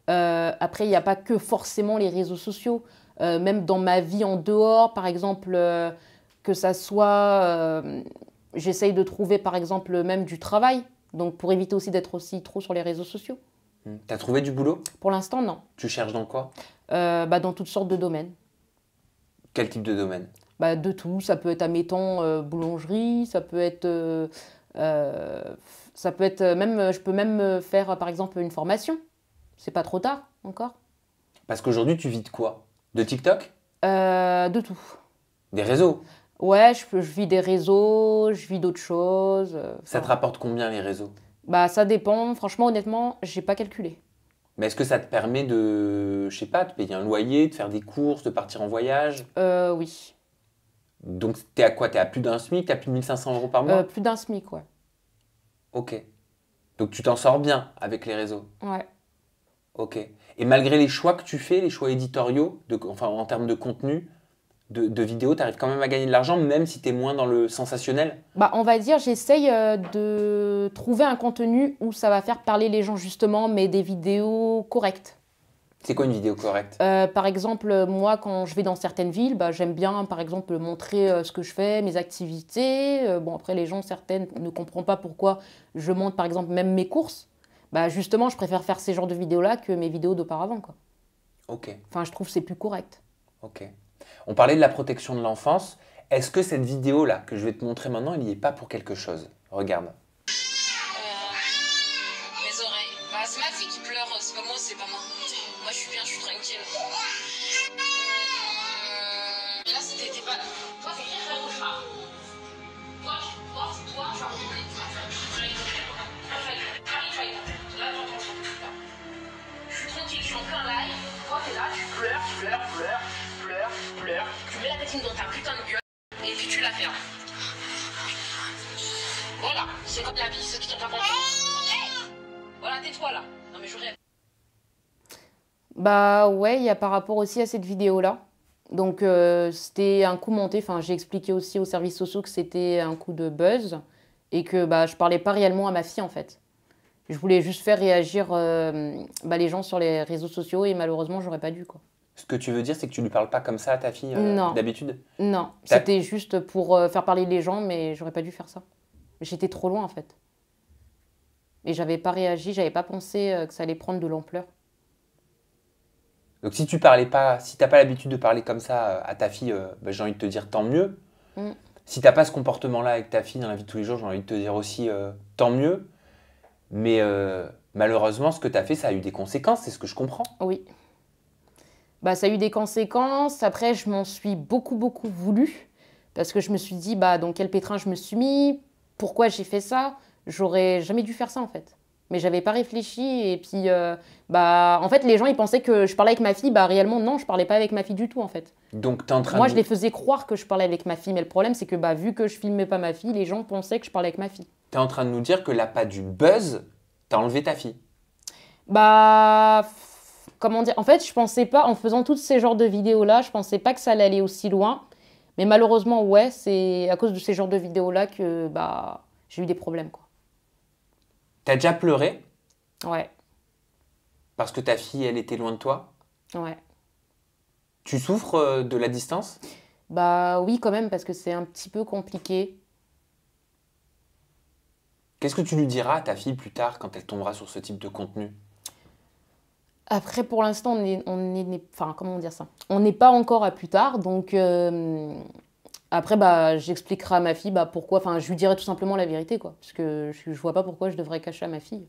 Après, il n'y a pas que forcément les réseaux sociaux. Même dans ma vie en dehors, par exemple, que ça soit... j'essaye de trouver, par exemple, même du travail. Donc, pour éviter aussi d'être aussi trop sur les réseaux sociaux. T'as trouvé du boulot? Pour l'instant, non. Tu cherches dans quoi? Bah, dans toutes sortes de domaines. Quel type de domaine? Bah, de tout. Ça peut être, admettons, boulangerie, ça peut être même... Je peux même faire, par exemple, une formation. C'est pas trop tard, encore. Parce qu'aujourd'hui, tu vis de quoi? De TikTok? De tout. Des réseaux? Ouais, je vis des réseaux, je vis d'autres choses. Ça te rapporte combien les réseaux? Bah, ça dépend. Franchement, honnêtement, j'ai pas calculé. Mais est-ce que ça te permet de, je sais pas, de payer un loyer, de faire des courses, de partir en voyage? Oui. Donc, t'es à quoi? T'es à plus d'un SMIC? T'as plus de 1500 € par mois? Plus d'un SMIC, ouais. Ok. Donc, tu t'en sors bien avec les réseaux? Ouais. Ok. Et malgré les choix que tu fais, les choix éditoriaux, enfin en termes de contenu, de vidéos, tu arrives quand même à gagner de l'argent, même si tu es moins dans le sensationnel? Bah, on va dire, j'essaye de trouver un contenu où ça va faire parler les gens, justement, mais des vidéos correctes. C'est quoi une vidéo correcte? Par exemple, moi, quand je vais dans certaines villes, bah, j'aime bien, par exemple, montrer ce que je fais, mes activités. Bon, après, les gens, certaines, ne comprennent pas pourquoi je montre, par exemple, même mes courses. Bah, justement, je préfère faire ces genres de vidéos-là que mes vidéos d'auparavant, quoi. Ok, Enfin, je trouve que c'est plus correct. ok. On parlait de la protection de l'enfance. Est-ce que cette vidéo-là, que je vais te montrer maintenant, elle n'y est pas pour quelque chose? Regarde. Mes oreilles. Bah, c'est ma fille qui pleure, c'est pas moi, c'est pas moi. Moi, je suis bien, je suis tranquille. Mais là, t'es pas. Toi, t'es très au chat. Toi, genre, je suis tranquille, je suis en plein live. Toi, t'es là, tu pleures. la fermes. Voilà, c'est comme la vie, ce qui te raconte. Voilà, tais-toi là. Non mais je rêve. Bah ouais, il y a par rapport aussi à cette vidéo-là. Donc c'était un coup monté, enfin j'ai expliqué aussi aux services sociaux que c'était un coup de buzz et que bah, je parlais pas réellement à ma fille en fait. Je voulais juste faire réagir les gens sur les réseaux sociaux et malheureusement j'aurais pas dû quoi. Ce que tu veux dire, c'est que tu lui parles pas comme ça à ta fille Non. d'habitude? Non, T'as- c'était juste pour faire parler les gens mais j'aurais pas dû faire ça. J'étais trop loin en fait. Et j'avais pas réagi, j'avais pas pensé que ça allait prendre de l'ampleur. Donc si tu parlais pas, si t'as pas l'habitude de parler comme ça à ta fille, j'ai envie de te dire tant mieux. Mm. Si t'as pas ce comportement-là avec ta fille dans la vie de tous les jours, j'ai envie de te dire aussi tant mieux. Mais malheureusement, ce que t'as fait, ça a eu des conséquences, c'est ce que je comprends. Oui. Bah, ça a eu des conséquences. Après, je m'en suis beaucoup voulu. Parce que je me suis dit, bah, dans quel pétrin je me suis mis? Pourquoi j'ai fait ça? J'aurais jamais dû faire ça, en fait. Mais j'avais pas réfléchi. Et puis, en fait, les gens, ils pensaient que je parlais avec ma fille. Bah, réellement, non, je parlais pas avec ma fille du tout, en fait. Donc t'es en train Moi, de... je les faisais croire que je parlais avec ma fille. Mais le problème, c'est que, bah, vu que je filmais pas ma fille, les gens pensaient que je parlais avec ma fille. T'es en train de nous dire que l'appât du buzz, t'as enlevé ta fille. Comment dire? En fait, je pensais pas, en faisant tous ces genres de vidéos-là, je pensais pas que ça allait aller aussi loin. Mais malheureusement, ouais, c'est à cause de ces genres de vidéos-là que j'ai eu des problèmes, quoi. T'as déjà pleuré Ouais, parce que ta fille, elle était loin de toi. ouais. Tu souffres de la distance? Bah oui, quand même, parce que c'est un petit peu compliqué. Qu'est-ce que tu lui diras à ta fille plus tard quand elle tombera sur ce type de contenu? Après, pour l'instant, enfin, comment dire ça? On n'est pas encore à plus tard, donc après, j'expliquerai à ma fille pourquoi, enfin, je lui dirai tout simplement la vérité, quoi. Parce que je vois pas pourquoi je devrais cacher à ma fille.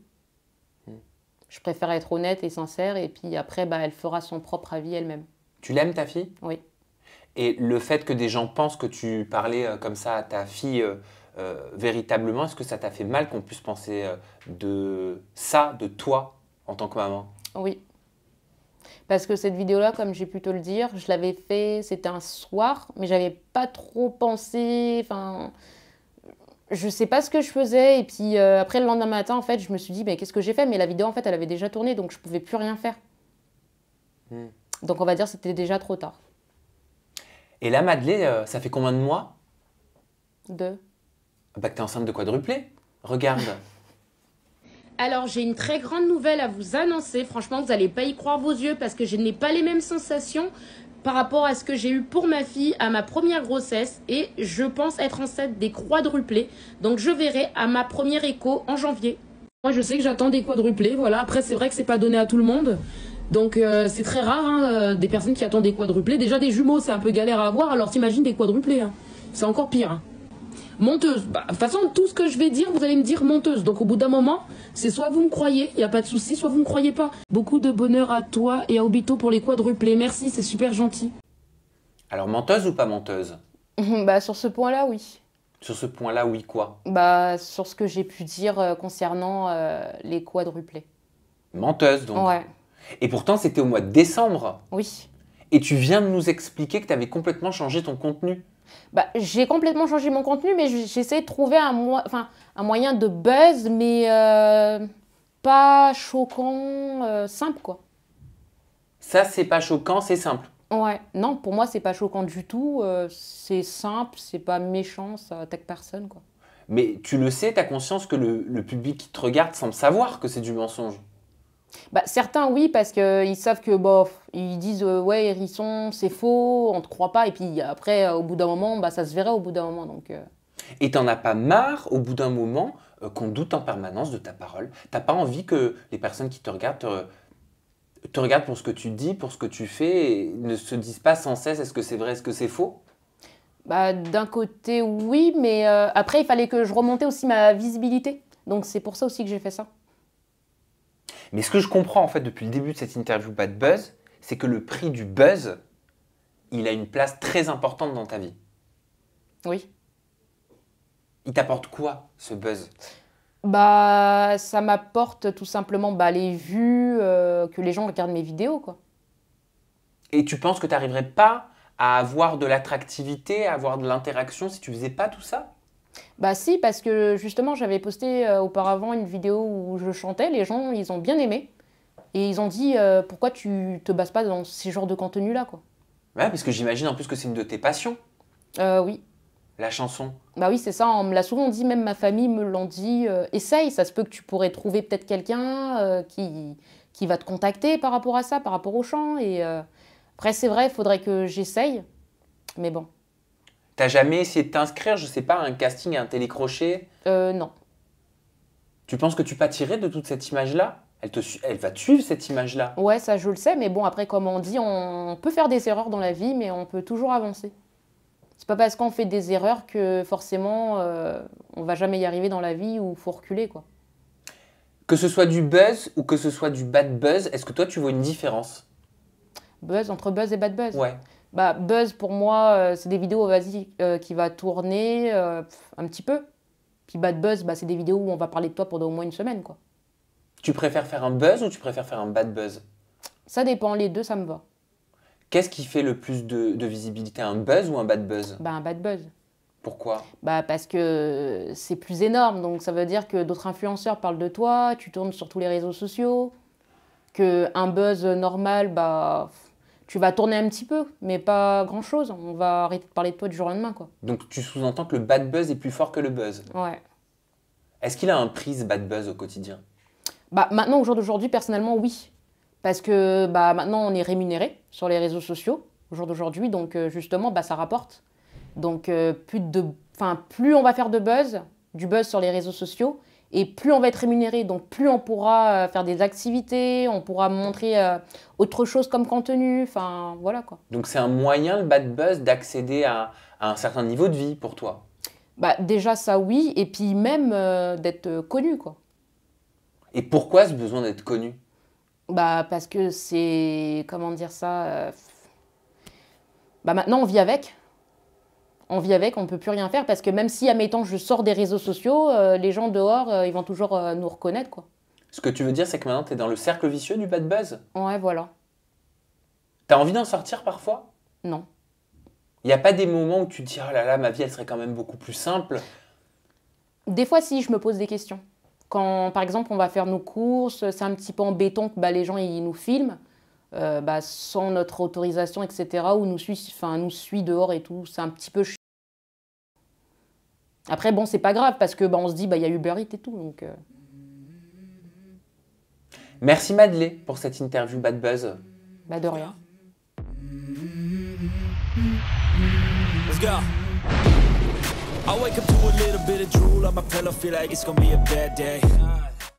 Je préfère être honnête et sincère, et puis après, elle fera son propre avis elle-même. Tu l'aimes ta fille? Oui. Et le fait que des gens pensent que tu parlais comme ça à ta fille véritablement, est-ce que ça t'a fait mal qu'on puisse penser de ça, de toi, en tant que maman? Oui. Parce que cette vidéo-là, comme j'ai pu te le dire, je l'avais fait, c'était un soir, mais j'avais pas trop pensé, enfin, je sais pas ce que je faisais. Et puis après, le lendemain matin, en fait, je me suis dit, mais qu'est-ce que j'ai fait? Mais la vidéo, en fait, elle avait déjà tourné, donc je pouvais plus rien faire. Donc on va dire que c'était déjà trop tard. Et là, Madeleine, ça fait combien de mois? Deux. Que t'es enceinte de quadruplé. Regarde. Alors, j'ai une très grande nouvelle à vous annoncer. Franchement, vous n'allez pas y croire vos yeux parce que je n'ai pas les mêmes sensations par rapport à ce que j'ai eu pour ma fille à ma première grossesse. Et je pense être enceinte des quadruplés. Donc, je verrai à ma première écho en janvier. Moi, je sais que j'attends des quadruplés. Voilà. Après, c'est vrai que c'est pas donné à tout le monde. Donc, c'est très rare, des personnes qui attendent des quadruplés. Déjà, des jumeaux, c'est un peu galère à avoir. Alors, t'imagines des quadruplés. Hein. C'est encore pire. Hein. Menteuse. De toute façon, tout ce que je vais dire, vous allez me dire menteuse. Donc au bout d'un moment, c'est soit vous me croyez, il n'y a pas de souci, soit vous ne me croyez pas. Beaucoup de bonheur à toi et à Obito pour les quadruplés. Merci, c'est super gentil. Alors, menteuse ou pas menteuse? Sur ce point-là, oui. Sur ce point-là, oui, quoi? Sur ce que j'ai pu dire concernant les quadruplés. Menteuse, donc. Ouais. Et pourtant, c'était au mois de décembre. Oui. Et tu viens de nous expliquer que tu avais complètement changé ton contenu. J'ai complètement changé mon contenu, mais j'essaie de trouver un moyen de buzz, mais pas choquant, simple, quoi. Ça, c'est pas choquant, c'est simple. Ouais, non, pour moi, c'est pas choquant du tout. C'est simple, c'est pas méchant, ça attaque personne, quoi. Mais tu le sais, tu as conscience que le public qui te regarde semble savoir que c'est du mensonge. Certains, oui, parce qu'ils savent que, ils disent ouais, hérisson, c'est faux, on te croit pas. Et puis après, au bout d'un moment, ça se verrait au bout d'un moment. Donc, Et t'en as pas marre, au bout d'un moment, qu'on doute en permanence de ta parole? T'as pas envie que les personnes qui te regardent te regardent pour ce que tu dis, pour ce que tu fais, et ne se disent pas sans cesse est-ce que c'est vrai, est-ce que c'est faux? d'un côté, oui, mais après, il fallait que je remontais aussi ma visibilité. Donc c'est pour ça aussi que j'ai fait ça. Mais ce que je comprends en fait depuis le début de cette interview Bad Buzz, c'est que le prix du buzz, il a une place très importante dans ta vie. Oui. Il t'apporte quoi, ce buzz? Ça m'apporte tout simplement les vues, que les gens regardent mes vidéos, quoi. Et tu penses que tu n'arriverais pas à avoir de l'attractivité, à avoir de l'interaction si tu faisais pas tout ça? Bah si, parce que justement, j'avais posté auparavant une vidéo où je chantais, les gens, ils ont bien aimé. Et ils ont dit, pourquoi tu te bases pas dans ces genres de contenu-là, quoi. Ouais, parce que j'imagine en plus que c'est une de tes passions, Oui. la chanson. Bah oui, c'est ça, on me l'a souvent dit, même ma famille me l'ont dit. Essaye, ça se peut que tu pourrais trouver peut-être quelqu'un qui va te contacter par rapport à ça, par rapport au chant. Et après, c'est vrai, il faudrait que j'essaye. Mais bon, T'as jamais essayé de t'inscrire, je sais pas, à un casting, à un télécrochet? non. Tu penses que tu pâtirais de toute cette image-là? Elle va te suivre cette image-là. Ouais, ça je le sais, mais bon, après, comme on dit, on peut faire des erreurs dans la vie, mais on peut toujours avancer. C'est pas parce qu'on fait des erreurs que forcément on va jamais y arriver dans la vie ou faut reculer, quoi. Que ce soit du buzz ou que ce soit du bad buzz, est-ce que toi tu vois une différence? Buzz, entre buzz et bad buzz. Ouais. Bah, buzz, pour moi, c'est des vidéos, vas-y, qui va tourner un petit peu. Puis bad buzz, bah, c'est des vidéos où on va parler de toi pendant au moins une semaine, quoi. Tu préfères faire un buzz ou tu préfères faire un bad buzz? Ça dépend, les deux, ça me va. Qu'est-ce qui fait le plus de visibilité, un buzz ou un bad buzz? Bah, un bad buzz. Pourquoi? Bah, parce que c'est plus énorme, donc ça veut dire que d'autres influenceurs parlent de toi, tu tournes sur tous les réseaux sociaux, que un buzz normal, bah, tu vas tourner un petit peu, mais pas grand-chose. On va arrêter de parler de toi du jour au lendemain, quoi. Donc tu sous-entends que le bad buzz est plus fort que le buzz. Ouais. Est-ce qu'il a un prix, ce bad buzz, au quotidien? Bah, maintenant, au jour d'aujourd'hui, personnellement, oui. Parce que bah, maintenant, on est rémunéré sur les réseaux sociaux, au jour d'aujourd'hui, donc justement, bah, ça rapporte. Donc, plus on va faire de buzz, du buzz sur les réseaux sociaux, et plus on va être rémunéré. Donc, plus on pourra faire des activités, on pourra montrer autre chose comme contenu, enfin, voilà, quoi. Donc c'est un moyen, le bad buzz, d'accéder à un certain niveau de vie pour toi? Bah, déjà, ça, oui, et puis même d'être connu, quoi. Et pourquoi ce besoin d'être connu? Bah, parce que c'est... Comment dire ça Bah, maintenant, on vit avec. On vit avec, on ne peut plus rien faire. Parce que même si, admettons, je sors des réseaux sociaux, les gens dehors, ils vont toujours nous reconnaître, quoi. Ce que tu veux dire, c'est que maintenant, tu es dans le cercle vicieux du bad buzz? Ouais, voilà. T'as envie d'en sortir parfois? Non. Il n'y a pas des moments où tu te dis « Oh là là, ma vie, elle serait quand même beaucoup plus simple ». Des fois, si, je me pose des questions. Quand, par exemple, on va faire nos courses, c'est un petit peu embêtant que bah, les gens ils nous filment, bah, sans notre autorisation, etc., ou nous suit dehors et tout. C'est un petit peu chiant. Après, bon, c'est pas grave, parce que bah, on se dit, bah, y a Uber Eats et tout. Donc, Merci Madeleine pour cette interview bad buzz. bah, de rien. Let's go. I wake up to a little bit of drool on my pillow, feel like it's gonna be a bad day.